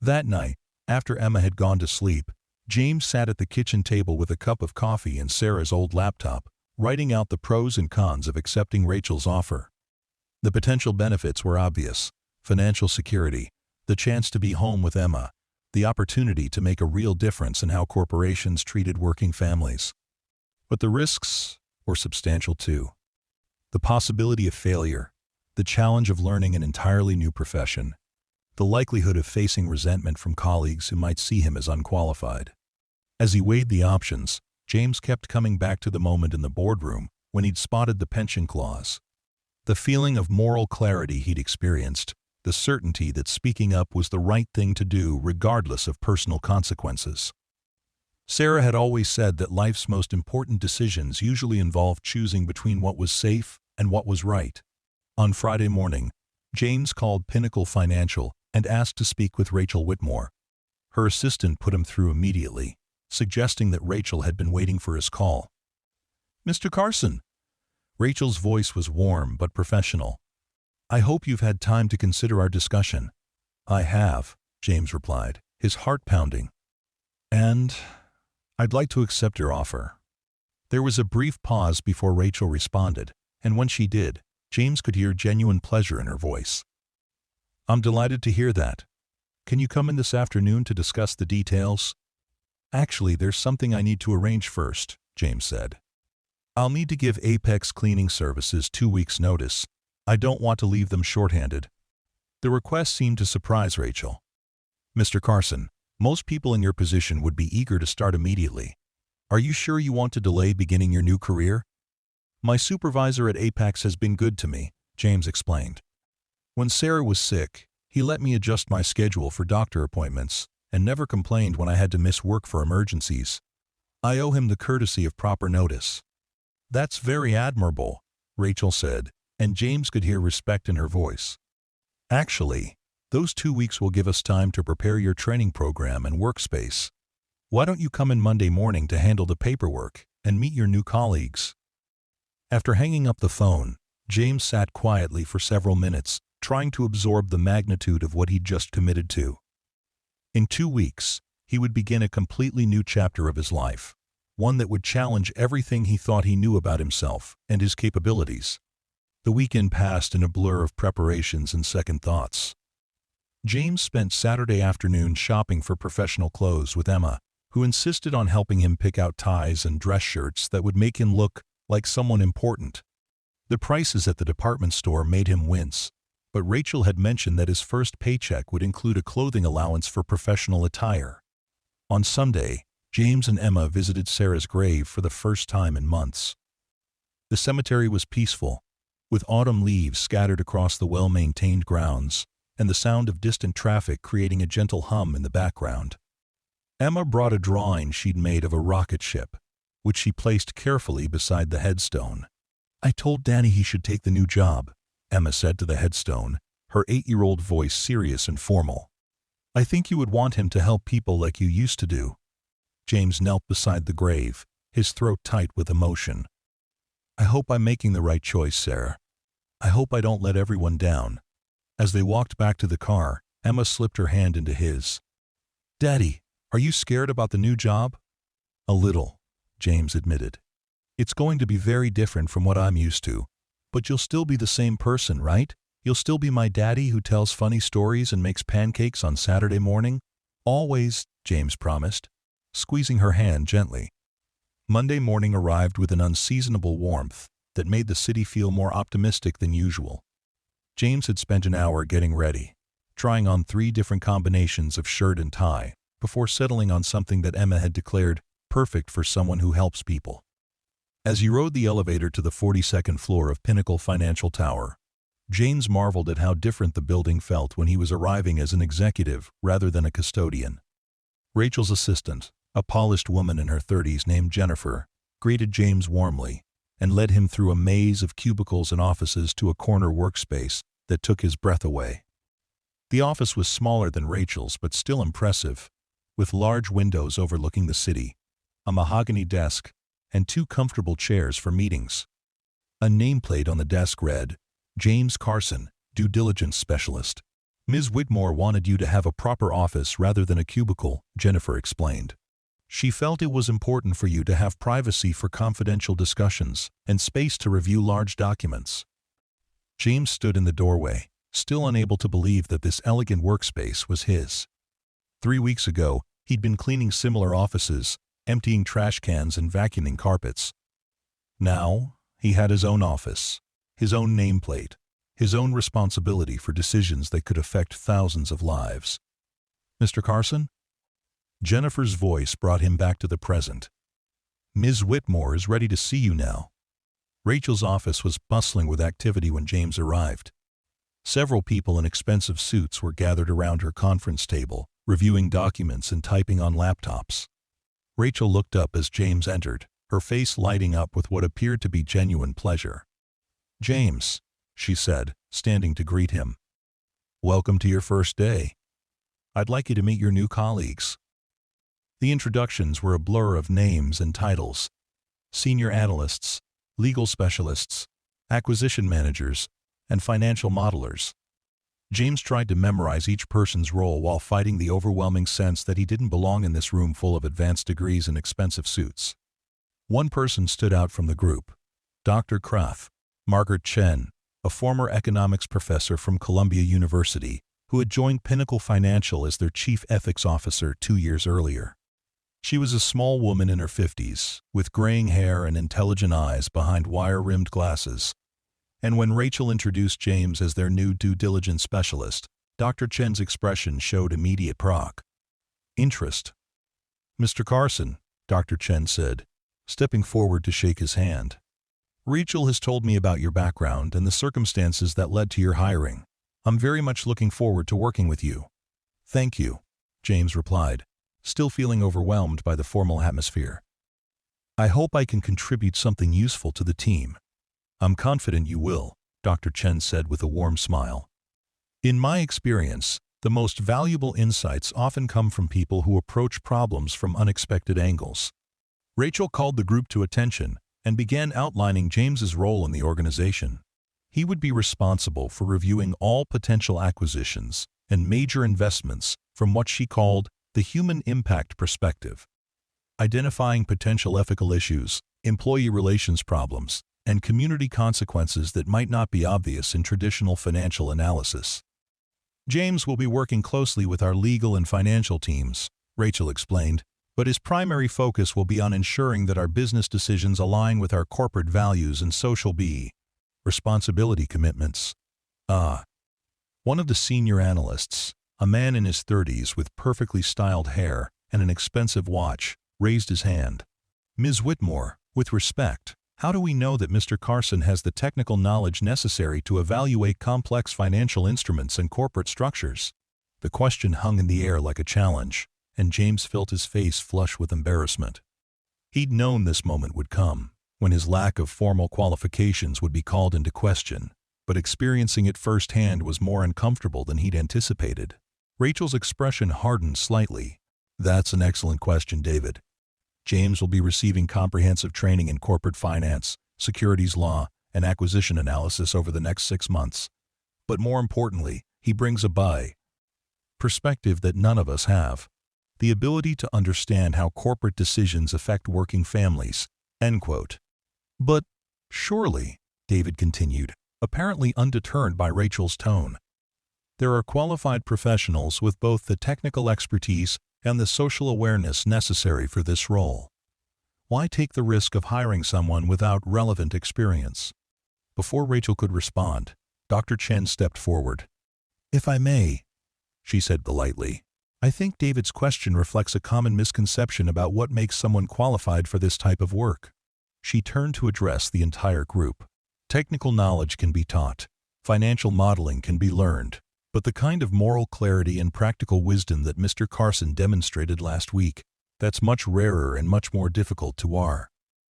That night, after Emma had gone to sleep, James sat at the kitchen table with a cup of coffee and Sarah's old laptop, writing out the pros and cons of accepting Rachel's offer. The potential benefits were obvious: financial security, the chance to be home with Emma, the opportunity to make a real difference in how corporations treated working families. But the risks were substantial too. The possibility of failure, the challenge of learning an entirely new profession, the likelihood of facing resentment from colleagues who might see him as unqualified. As he weighed the options, James kept coming back to the moment in the boardroom when he'd spotted the pension clause. The feeling of moral clarity he'd experienced, the certainty that speaking up was the right thing to do regardless of personal consequences. Sarah had always said that life's most important decisions usually involved choosing between what was safe and what was right. On Friday morning, James called Pinnacle Financial and asked to speak with Rachel Whitmore. Her assistant put him through immediately, suggesting that Rachel had been waiting for his call. "Mr. Carson." Rachel's voice was warm but professional. "I hope you've had time to consider our discussion." "I have," James replied, his heart pounding. "And I'd like to accept your offer." There was a brief pause before Rachel responded, and when she did, James could hear genuine pleasure in her voice. "I'm delighted to hear that. Can you come in this afternoon to discuss the details?" "Actually, there's something I need to arrange first," James said. "I'll need to give Apex Cleaning Services 2 weeks' notice. I don't want to leave them short-handed." The request seemed to surprise Rachel. "Mr. Carson, most people in your position would be eager to start immediately. Are you sure you want to delay beginning your new career?" "My supervisor at Apex has been good to me," James explained. "When Sarah was sick, he let me adjust my schedule for doctor appointments and never complained when I had to miss work for emergencies. I owe him the courtesy of proper notice." "That's very admirable," Rachel said, and James could hear respect in her voice. "Actually, those 2 weeks will give us time to prepare your training program and workspace. Why don't you come in Monday morning to handle the paperwork and meet your new colleagues?" After hanging up the phone, James sat quietly for several minutes, trying to absorb the magnitude of what he'd just committed to. In 2 weeks, he would begin a completely new chapter of his life, one that would challenge everything he thought he knew about himself and his capabilities. The weekend passed in a blur of preparations and second thoughts. James spent Saturday afternoon shopping for professional clothes with Emma, who insisted on helping him pick out ties and dress shirts that would make him look like someone important. The prices at the department store made him wince, but Rachel had mentioned that his first paycheck would include a clothing allowance for professional attire. On Sunday, James and Emma visited Sarah's grave for the first time in months. The cemetery was peaceful, with autumn leaves scattered across the well-maintained grounds, and the sound of distant traffic creating a gentle hum in the background. Emma brought a drawing she'd made of a rocket ship, which she placed carefully beside the headstone. "I told Danny he should take the new job," Emma said to the headstone, her 8-year-old voice serious and formal. "I think you would want him to help people like you used to do." James knelt beside the grave, his throat tight with emotion. "I hope I'm making the right choice, Sarah. I hope I don't let everyone down." As they walked back to the car, Emma slipped her hand into his. "Daddy, are you scared about the new job?" "A little," James admitted. "It's going to be very different from what I'm used to. But you'll still be the same person, right? You'll still be my daddy who tells funny stories and makes pancakes on Saturday morning?" "Always," James promised, squeezing her hand gently. Monday morning arrived with an unseasonable warmth that made the city feel more optimistic than usual. James had spent an hour getting ready, trying on 3 different combinations of shirt and tie, before settling on something that Emma had declared perfect for someone who helps people. As he rode the elevator to the 42nd floor of Pinnacle Financial Tower, James marveled at how different the building felt when he was arriving as an executive rather than a custodian. Rachel's assistant, a polished woman in her 30s named Janitor, greeted James warmly and led him through a maze of cubicles and offices to a corner workspace that took his breath away. The office was smaller than Rachel's but still impressive, with large windows overlooking the city, a mahogany desk, and 2 comfortable chairs for meetings. A nameplate on the desk read, "James Carson, Due Diligence Specialist." "Ms. Whitmore wanted you to have a proper office rather than a cubicle," Jennifer explained. "She felt it was important for you to have privacy for confidential discussions and space to review large documents." James stood in the doorway, still unable to believe that this elegant workspace was his. 3 weeks ago, he'd been cleaning similar offices, emptying trash cans and vacuuming carpets. Now, he had his own office, his own nameplate, his own responsibility for decisions that could affect thousands of lives. "Mr. Carson?" Jennifer's voice brought him back to the present. "Ms. Whitmore is ready to see you now." Rachel's office was bustling with activity when James arrived. Several people in expensive suits were gathered around her conference table, reviewing documents and typing on laptops. Rachel looked up as James entered, her face lighting up with what appeared to be genuine pleasure. "James," she said, standing to greet him. "Welcome to your first day. I'd like you to meet your new colleagues." The introductions were a blur of names and titles: senior analysts, legal specialists, acquisition managers, and financial modelers. James tried to memorize each person's role while fighting the overwhelming sense that he didn't belong in this room full of advanced degrees and expensive suits. One person stood out from the group: Dr. Kraft, Margaret Chen, a former economics professor from Columbia University, who had joined Pinnacle Financial as their chief ethics officer 2 years earlier. She was a small woman in her 50s, with graying hair and intelligent eyes behind wire-rimmed glasses. And when Rachel introduced James as their new due diligence specialist, Dr. Chen's expression showed immediate interest. "Mr. Carson," Dr. Chen said, stepping forward to shake his hand. "Rachel has told me about your background and the circumstances that led to your hiring. I'm very much looking forward to working with you." "Thank you," James replied, still feeling overwhelmed by the formal atmosphere. "I hope I can contribute something useful to the team." "I'm confident you will," Dr. Chen said with a warm smile. "In my experience, the most valuable insights often come from people who approach problems from unexpected angles." Rachel called the group to attention and began outlining James's role in the organization. He would be responsible for reviewing all potential acquisitions and major investments from what she called the human impact perspective, identifying potential ethical issues, employee relations problems, and community consequences that might not be obvious in traditional financial analysis. "James will be working closely with our legal and financial teams," Rachel explained, "but his primary focus will be on ensuring that our business decisions align with our corporate values and social responsibility commitments." One of the senior analysts, a man in his 30s with perfectly styled hair and an expensive watch, raised his hand. "Ms. Whitmore, with respect, how do we know that Mr. Carson has the technical knowledge necessary to evaluate complex financial instruments and corporate structures?" The question hung in the air like a challenge, and James felt his face flush with embarrassment. He'd known this moment would come, when his lack of formal qualifications would be called into question, but experiencing it firsthand was more uncomfortable than he'd anticipated. Rachel's expression hardened slightly. "That's an excellent question, David. James will be receiving comprehensive training in corporate finance, securities law, and acquisition analysis over the next 6 months. But more importantly, he brings a perspective that none of us have. The ability to understand how corporate decisions affect working families." End quote. "But surely," David continued, apparently undeterred by Rachel's tone, "there are qualified professionals with both the technical expertise and the social awareness necessary for this role. Why take the risk of hiring someone without relevant experience?" Before Rachel could respond, Dr. Chen stepped forward. "If I may," she said politely, "I think David's question reflects a common misconception about what makes someone qualified for this type of work." She turned to address the entire group. "Technical knowledge can be taught. Financial modeling can be learned. But the kind of moral clarity and practical wisdom that Mr. Carson demonstrated last week, that's much rarer and much more difficult to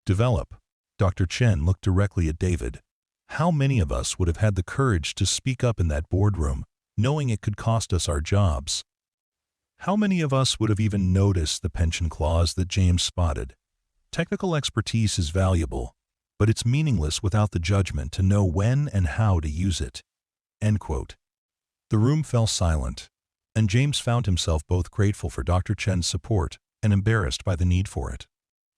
develop." Dr. Chen looked directly at David. "How many of us would have had the courage to speak up in that boardroom, knowing it could cost us our jobs? How many of us would have even noticed the pension clause that James spotted? Technical expertise is valuable, but it's meaningless without the judgment to know when and how to use it." End quote. The room fell silent, and James found himself both grateful for Dr. Chen's support and embarrassed by the need for it.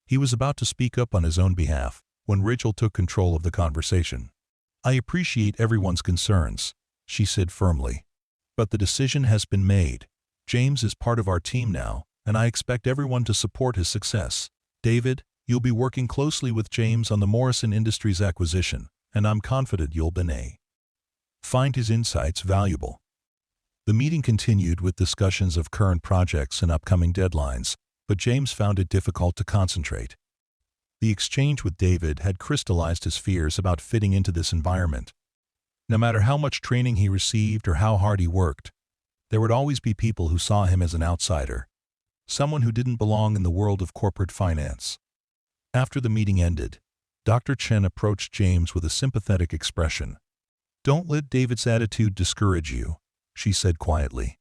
He was about to speak up on his own behalf when Rachel took control of the conversation. "I appreciate everyone's concerns," she said firmly, "but the decision has been made. James is part of our team now, and I expect everyone to support his success. David, you'll be working closely with James on the Morrison Industries acquisition, and I'm confident you'll find his insights valuable." The meeting continued with discussions of current projects and upcoming deadlines, but James found it difficult to concentrate. The exchange with David had crystallized his fears about fitting into this environment. No matter how much training he received or how hard he worked, there would always be people who saw him as an outsider. someone who didn't belong in the world of corporate finance. After the meeting ended, Dr. Chen approached James with a sympathetic expression. "Don't let David's attitude discourage you," she said quietly.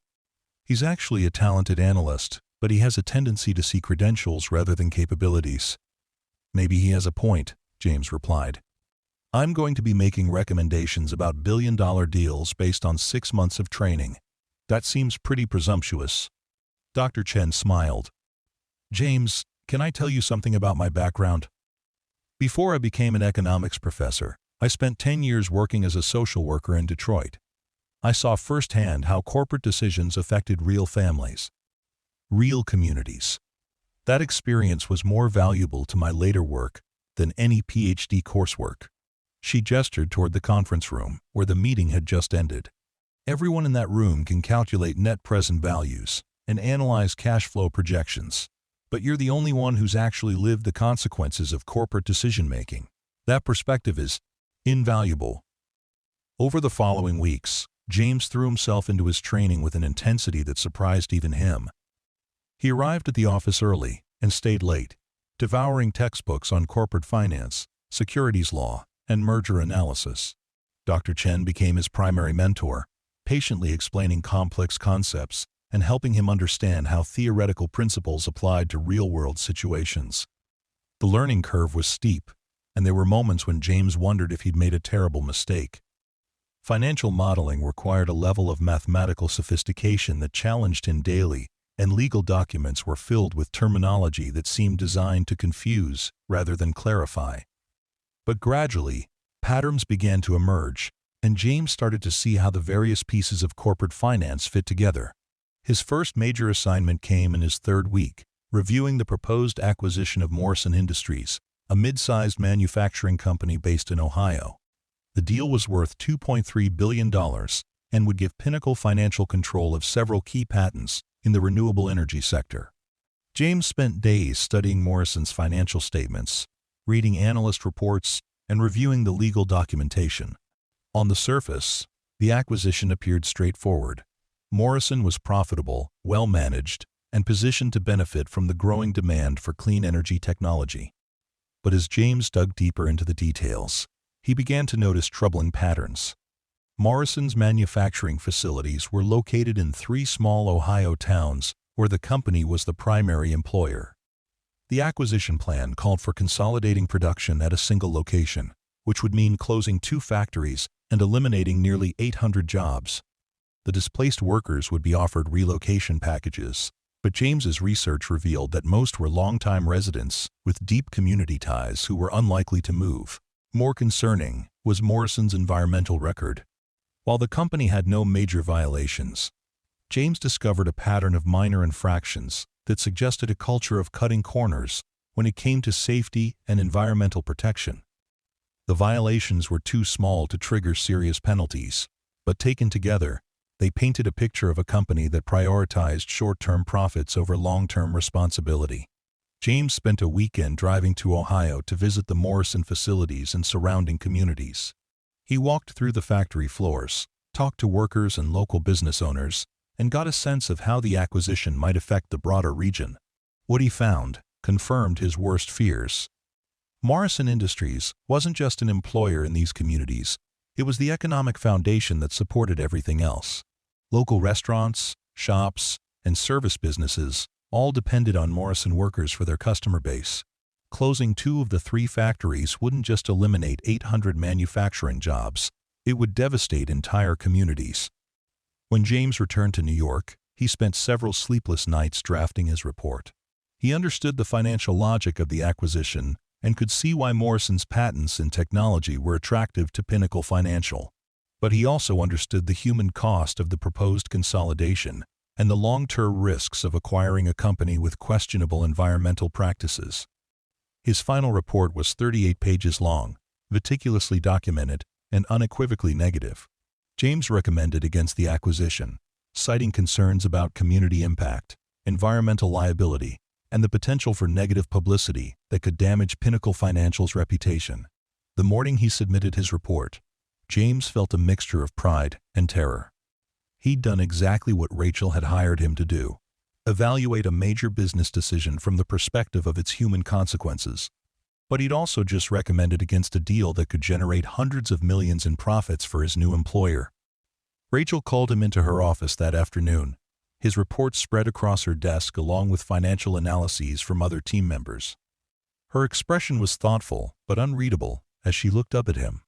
"He's actually a talented analyst, but he has a tendency to see credentials rather than capabilities." "Maybe he has a point," James replied. "I'm going to be making recommendations about billion-dollar deals based on 6 months of training. That seems pretty presumptuous." Dr. Chen smiled. "James, can I tell you something about my background? Before I became an economics professor, I spent 10 years working as a social worker in Detroit. I saw firsthand how corporate decisions affected real families, real communities. That experience was more valuable to my later work than any PhD coursework." She gestured toward the conference room, where the meeting had just ended. "Everyone in that room can calculate net present values and analyze cash flow projections, but you're the only one who's actually lived the consequences of corporate decision-making. That perspective is invaluable." Over the following weeks, James threw himself into his training with an intensity that surprised even him. He arrived at the office early and stayed late, devouring textbooks on corporate finance, securities law, and merger analysis. Dr. Chen became his primary mentor, patiently explaining complex concepts and helping him understand how theoretical principles applied to real-world situations. The learning curve was steep, and there were moments when James wondered if he'd made a terrible mistake. Financial modeling required a level of mathematical sophistication that challenged him daily, and legal documents were filled with terminology that seemed designed to confuse rather than clarify. But gradually, patterns began to emerge, and James started to see how the various pieces of corporate finance fit together. His first major assignment came in his 3rd week, reviewing the proposed acquisition of Morrison Industries, a mid-sized manufacturing company based in Ohio. The deal was worth $2.3 billion and would give Pinnacle financial control of several key patents in the renewable energy sector. James spent days studying Morrison's financial statements, reading analyst reports, and reviewing the legal documentation. On the surface, the acquisition appeared straightforward. Morrison was profitable, well-managed, and positioned to benefit from the growing demand for clean energy technology. But as James dug deeper into the details, he began to notice troubling patterns. Morrison's manufacturing facilities were located in 3 small Ohio towns where the company was the primary employer. The acquisition plan called for consolidating production at a single location, which would mean closing 2 factories and eliminating nearly 800 jobs. The displaced workers would be offered relocation packages, but James's research revealed that most were longtime residents with deep community ties who were unlikely to move. More concerning was Morrison's environmental record. While the company had no major violations, James discovered a pattern of minor infractions that suggested a culture of cutting corners when it came to safety and environmental protection. The violations were too small to trigger serious penalties, but taken together, they painted a picture of a company that prioritized short-term profits over long-term responsibility. James spent a weekend driving to Ohio to visit the Morrison facilities and surrounding communities. He walked through the factory floors, talked to workers and local business owners, and got a sense of how the acquisition might affect the broader region. What he found confirmed his worst fears. Morrison Industries wasn't just an employer in these communities, it was the economic foundation that supported everything else. Local restaurants, shops, and service businesses all depended on Morrison workers for their customer base. Closing 2 of the 3 factories wouldn't just eliminate 800 manufacturing jobs, it would devastate entire communities. When James returned to New York, he spent several sleepless nights drafting his report. He understood the financial logic of the acquisition and could see why Morrison's patents and technology were attractive to Pinnacle Financial. But he also understood the human cost of the proposed consolidation and the long-term risks of acquiring a company with questionable environmental practices. His final report was 38 pages long, meticulously documented, and unequivocally negative. James recommended against the acquisition, citing concerns about community impact, environmental liability, and the potential for negative publicity that could damage Pinnacle Financial's reputation. The morning he submitted his report, James felt a mixture of pride and terror. He'd done exactly what Rachel had hired him to do. evaluate a major business decision from the perspective of its human consequences. But he'd also just recommended against a deal that could generate hundreds of millions in profits for his new employer. Rachel called him into her office that afternoon. His report spread across her desk along with financial analyses from other team members. Her expression was thoughtful but unreadable as she looked up at him.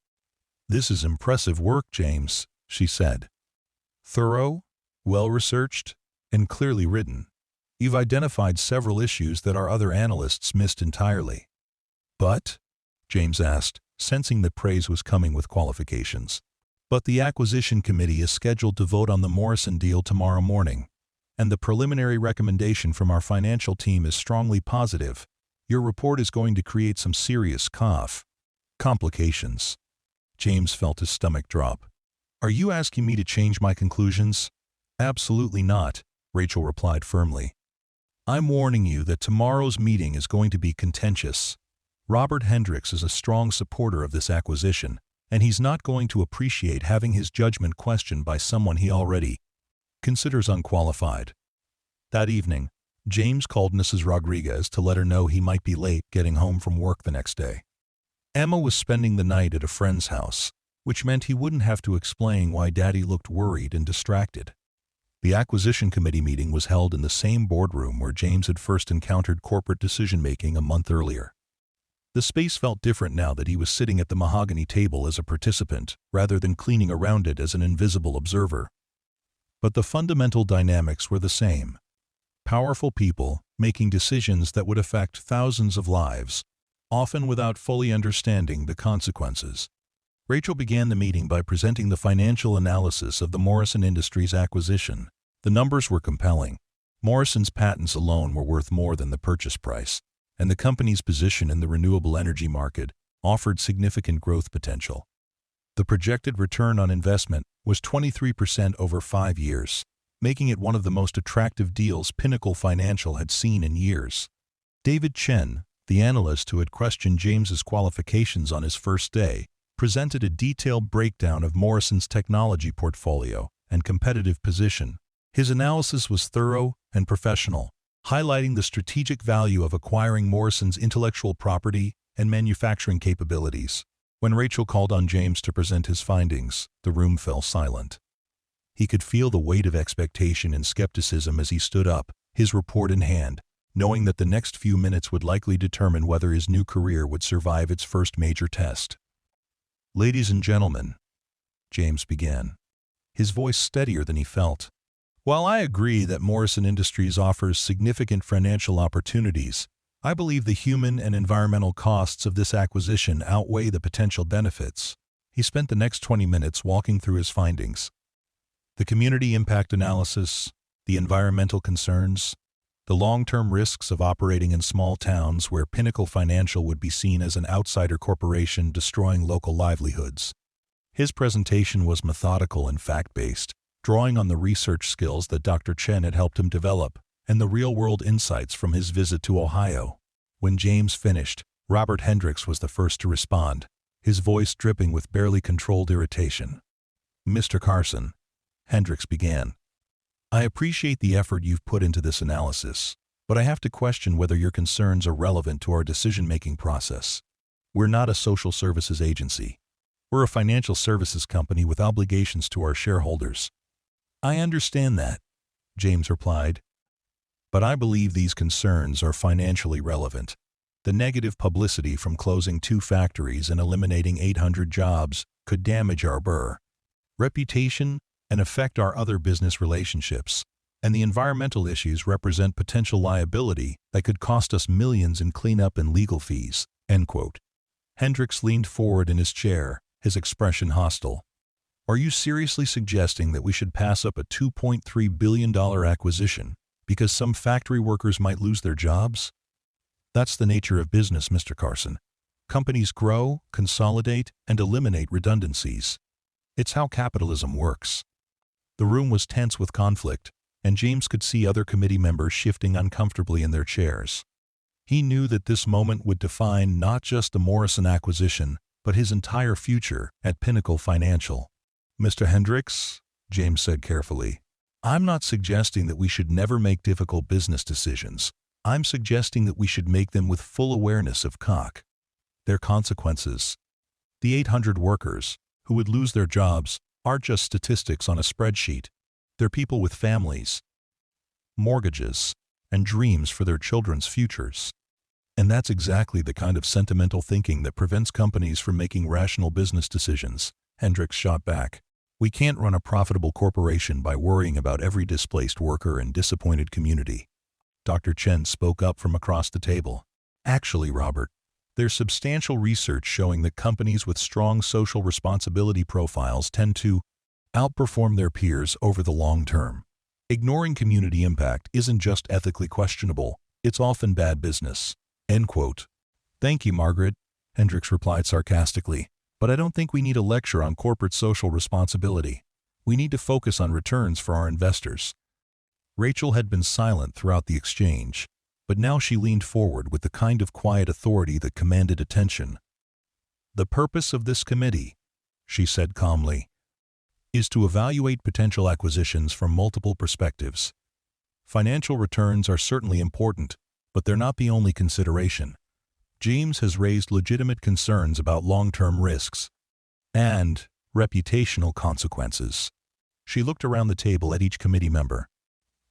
"This is impressive work, James," she said. "Thorough, well-researched, and clearly written. You've identified several issues that our other analysts missed entirely." "But?" James asked, sensing that praise was coming with qualifications. "But the acquisition committee is scheduled to vote on the Morrison deal tomorrow morning, and the preliminary recommendation from our financial team is strongly positive. Your report is going to create some serious complications." James felt his stomach drop. "Are you asking me to change my conclusions?" "Absolutely not," Rachel replied firmly. "I'm warning you that tomorrow's meeting is going to be contentious. Robert Hendricks is a strong supporter of this acquisition, and he's not going to appreciate having his judgment questioned by someone he already considers unqualified." That evening, James called Mrs. Rodriguez to let her know he might be late getting home from work the next day. Emma was spending the night at a friend's house, which meant he wouldn't have to explain why Daddy looked worried and distracted. The acquisition committee meeting was held in the same boardroom where James had first encountered corporate decision-making a month earlier. The space felt different now that he was sitting at the mahogany table as a participant, rather than cleaning around it as an invisible observer. But the fundamental dynamics were the same. Powerful people making decisions that would affect thousands of lives, often without fully understanding the consequences. Rachel began the meeting by presenting the financial analysis of the Morrison Industries acquisition. The numbers were compelling. Morrison's patents alone were worth more than the purchase price, and the company's position in the renewable energy market offered significant growth potential. The projected return on investment was 23% over 5 years, making it one of the most attractive deals Pinnacle Financial had seen in years. David Chen, the analyst who had questioned James's qualifications on his first day, presented a detailed breakdown of Morrison's technology portfolio and competitive position. His analysis was thorough and professional, highlighting the strategic value of acquiring Morrison's intellectual property and manufacturing capabilities. When Rachel called on James to present his findings, the room fell silent. He could feel the weight of expectation and skepticism as he stood up, his report in hand, knowing that the next few minutes would likely determine whether his new career would survive its first major test. "Ladies and gentlemen," James began, his voice steadier than he felt. "While I agree that Morrison Industries offers significant financial opportunities, I believe the human and environmental costs of this acquisition outweigh the potential benefits." He spent the next 20 minutes walking through his findings. The community impact analysis, the environmental concerns, the long-term risks of operating in small towns where Pinnacle Financial would be seen as an outsider corporation destroying local livelihoods. His presentation was methodical and fact-based, drawing on the research skills that Dr. Chen had helped him develop and the real-world insights from his visit to Ohio. When James finished, Robert Hendricks was the first to respond, his voice dripping with barely controlled irritation. "Mr. Carson," Hendricks began, "I appreciate the effort you've put into this analysis, but I have to question whether your concerns are relevant to our decision-making process. We're not a social services agency. We're a financial services company with obligations to our shareholders." "I understand that," James replied, "but I believe these concerns are financially relevant. The negative publicity from closing 2 factories and eliminating 800 jobs could damage our reputation and affect our other business relationships, and the environmental issues represent potential liability that could cost us millions in cleanup and legal fees." End quote. Hendricks leaned forward in his chair, his expression hostile. "Are you seriously suggesting that we should pass up a $2.3 billion acquisition because some factory workers might lose their jobs? That's the nature of business, Mr. Carson. Companies grow, consolidate, and eliminate redundancies. It's how capitalism works." The room was tense with conflict, and James could see other committee members shifting uncomfortably in their chairs. He knew that this moment would define not just the Morrison acquisition, but his entire future at Pinnacle Financial. "Mr. Hendricks," James said carefully, I'm not suggesting that we should never make difficult business decisions. I'm suggesting that we should make them with full awareness of their consequences. The 800 workers who would lose their jobs aren't just statistics on a spreadsheet. They're people with families, mortgages, and dreams for their children's futures. And that's exactly the kind of sentimental thinking that prevents companies from making rational business decisions, Hendricks shot back. We can't run a profitable corporation by worrying about every displaced worker and disappointed community. Dr. Chen spoke up from across the table. Actually, Robert, there's substantial research showing that companies with strong social responsibility profiles tend to outperform their peers over the long term. Ignoring community impact isn't just ethically questionable, it's often bad business. End quote. Thank you, Margaret, Hendricks replied sarcastically, but I don't think we need a lecture on corporate social responsibility. We need to focus on returns for our investors. Rachel had been silent throughout the exchange, but now she leaned forward with the kind of quiet authority that commanded attention. The purpose of this committee, she said calmly, is to evaluate potential acquisitions from multiple perspectives. Financial returns are certainly important, but they're not the only consideration. James has raised legitimate concerns about long-term risks and reputational consequences. She looked around the table at each committee member.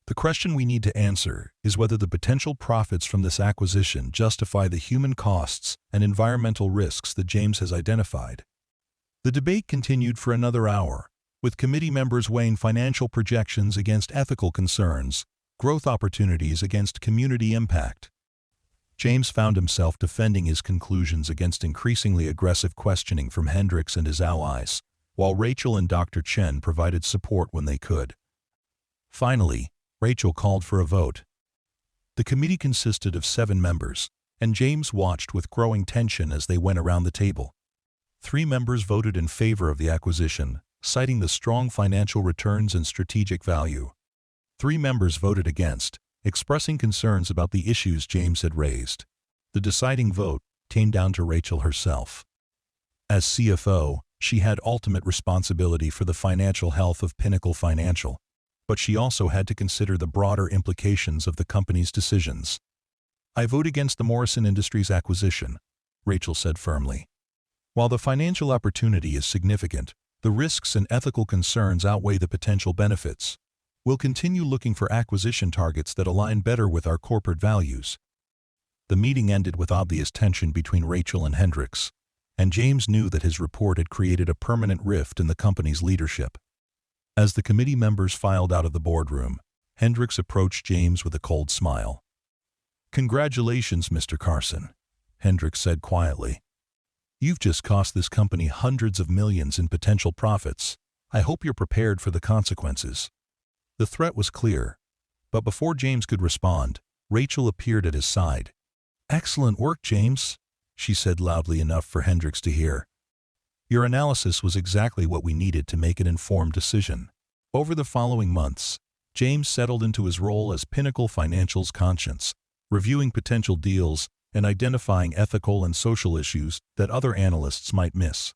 The question we need to answer is whether the potential profits from this acquisition justify the human costs and environmental risks that James has identified. The debate continued for another hour, with committee members weighing financial projections against ethical concerns, growth opportunities against community impact. James found himself defending his conclusions against increasingly aggressive questioning from Hendricks and his allies, while Rachel and Dr. Chen provided support when they could. Finally, Rachel called for a vote. The committee consisted of 7 members, and James watched with growing tension as they went around the table. 3 members voted in favor of the acquisition, citing the strong financial returns and strategic value. 3 members voted against, expressing concerns about the issues James had raised. The deciding vote came down to Rachel herself. As CFO, she had ultimate responsibility for the financial health of Pinnacle Financial, but she also had to consider the broader implications of the company's decisions. I vote against the Morrison Industries acquisition, Rachel said firmly. While the financial opportunity is significant, the risks and ethical concerns outweigh the potential benefits. We'll continue looking for acquisition targets that align better with our corporate values. The meeting ended with obvious tension between Rachel and Hendricks, and James knew that his report had created a permanent rift in the company's leadership. As the committee members filed out of the boardroom, Hendricks approached James with a cold smile. "Congratulations, Mr. Carson," Hendricks said quietly. "You've just cost this company hundreds of millions in potential profits. I hope you're prepared for the consequences." The threat was clear, but before James could respond, Rachel appeared at his side. "Excellent work, James," she said loudly enough for Hendricks to hear. "Your analysis was exactly what we needed to make an informed decision." Over the following months, James settled into his role as Pinnacle Financial's conscience, reviewing potential deals and identifying ethical and social issues that other analysts might miss.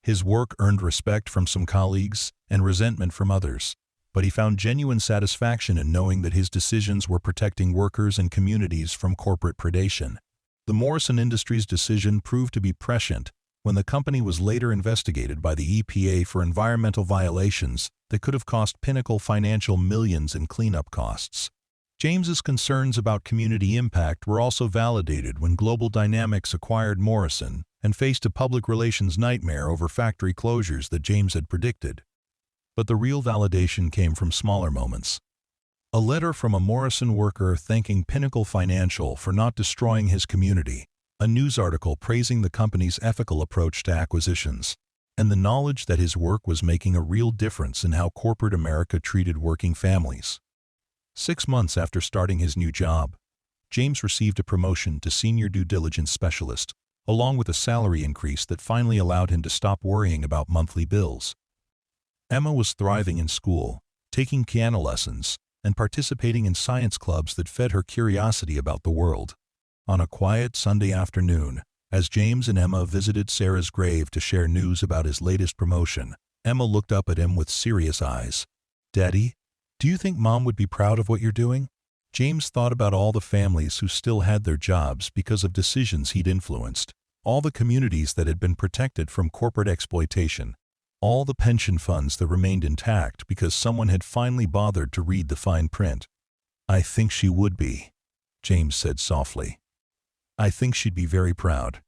His work earned respect from some colleagues and resentment from others, but he found genuine satisfaction in knowing that his decisions were protecting workers and communities from corporate predation. The Morrison Industries decision proved to be prescient when the company was later investigated by the EPA for environmental violations that could have cost Pinnacle Financial millions in cleanup costs. James's concerns about community impact were also validated when Global Dynamics acquired Morrison and faced a public relations nightmare over factory closures that James had predicted. But the real validation came from smaller moments. A letter from a Morrison worker thanking Pinnacle Financial for not destroying his community, a news article praising the company's ethical approach to acquisitions, and the knowledge that his work was making a real difference in how corporate America treated working families. 6 months after starting his new job, James received a promotion to Senior Due Diligence Specialist, along with a salary increase that finally allowed him to stop worrying about monthly bills. Emma was thriving in school, taking piano lessons, and participating in science clubs that fed her curiosity about the world. On a quiet Sunday afternoon, as James and Emma visited Sarah's grave to share news about his latest promotion, Emma looked up at him with serious eyes. "Daddy?" Do you think Mom would be proud of what you're doing? James thought about all the families who still had their jobs because of decisions he'd influenced, all the communities that had been protected from corporate exploitation, all the pension funds that remained intact because someone had finally bothered to read the fine print. "I think she would be," James said softly. "I think she'd be very proud."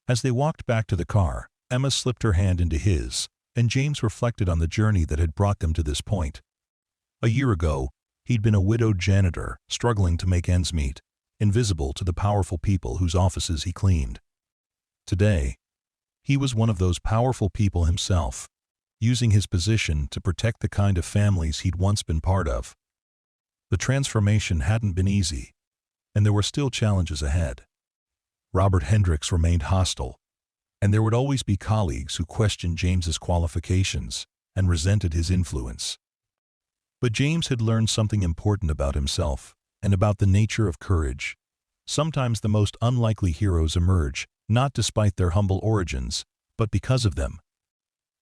As they walked back to the car, Emma slipped her hand into his, and James reflected on the journey that had brought them to this point. A year ago, he'd been a widowed janitor, struggling to make ends meet, invisible to the powerful people whose offices he cleaned. Today, he was one of those powerful people himself, using his position to protect the kind of families he'd once been part of. The transformation hadn't been easy, and there were still challenges ahead. Robert Hendricks remained hostile, and there would always be colleagues who questioned James's qualifications and resented his influence. But James had learned something important about himself and about the nature of courage. Sometimes the most unlikely heroes emerge, not despite their humble origins, but because of them.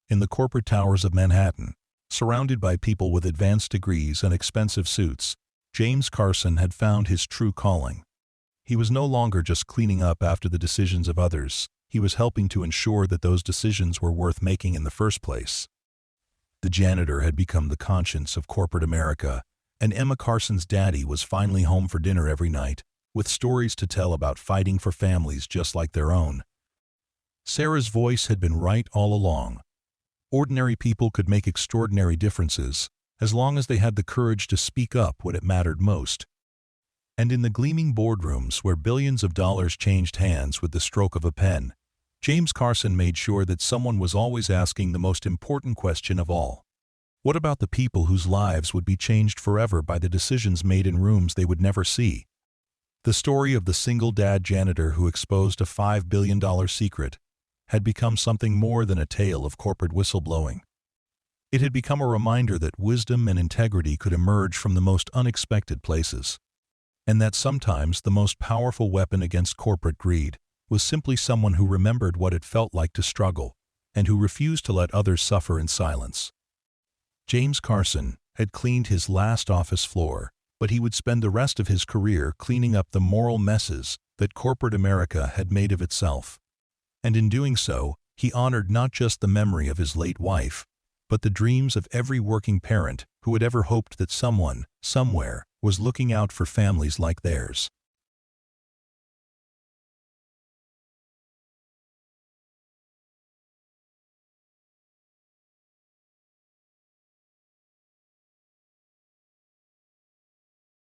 In the corporate towers of Manhattan, surrounded by people with advanced degrees and expensive suits, James Carson had found his true calling. He was no longer just cleaning up after the decisions of others, he was helping to ensure that those decisions were worth making in the first place. The janitor had become the conscience of corporate America, and Emma Carson's daddy was finally home for dinner every night, with stories to tell about fighting for families just like their own. Sarah's voice had been right all along. Ordinary people could make extraordinary differences, as long as they had the courage to speak up when it mattered most. And in the gleaming boardrooms where billions of dollars changed hands with the stroke of a pen, James Carson made sure that someone was always asking the most important question of all. What about the people whose lives would be changed forever by the decisions made in rooms they would never see? The story of the single dad janitor who exposed a $5 billion secret had become something more than a tale of corporate whistleblowing. It had become a reminder that wisdom and integrity could emerge from the most unexpected places, and that sometimes the most powerful weapon against corporate greed was simply someone who remembered what it felt like to struggle and who refused to let others suffer in silence. James Carson had cleaned his last office floor, but he would spend the rest of his career cleaning up the moral messes that corporate America had made of itself. And in doing so, he honored not just the memory of his late wife, but the dreams of every working parent who had ever hoped that someone, somewhere, was looking out for families like theirs.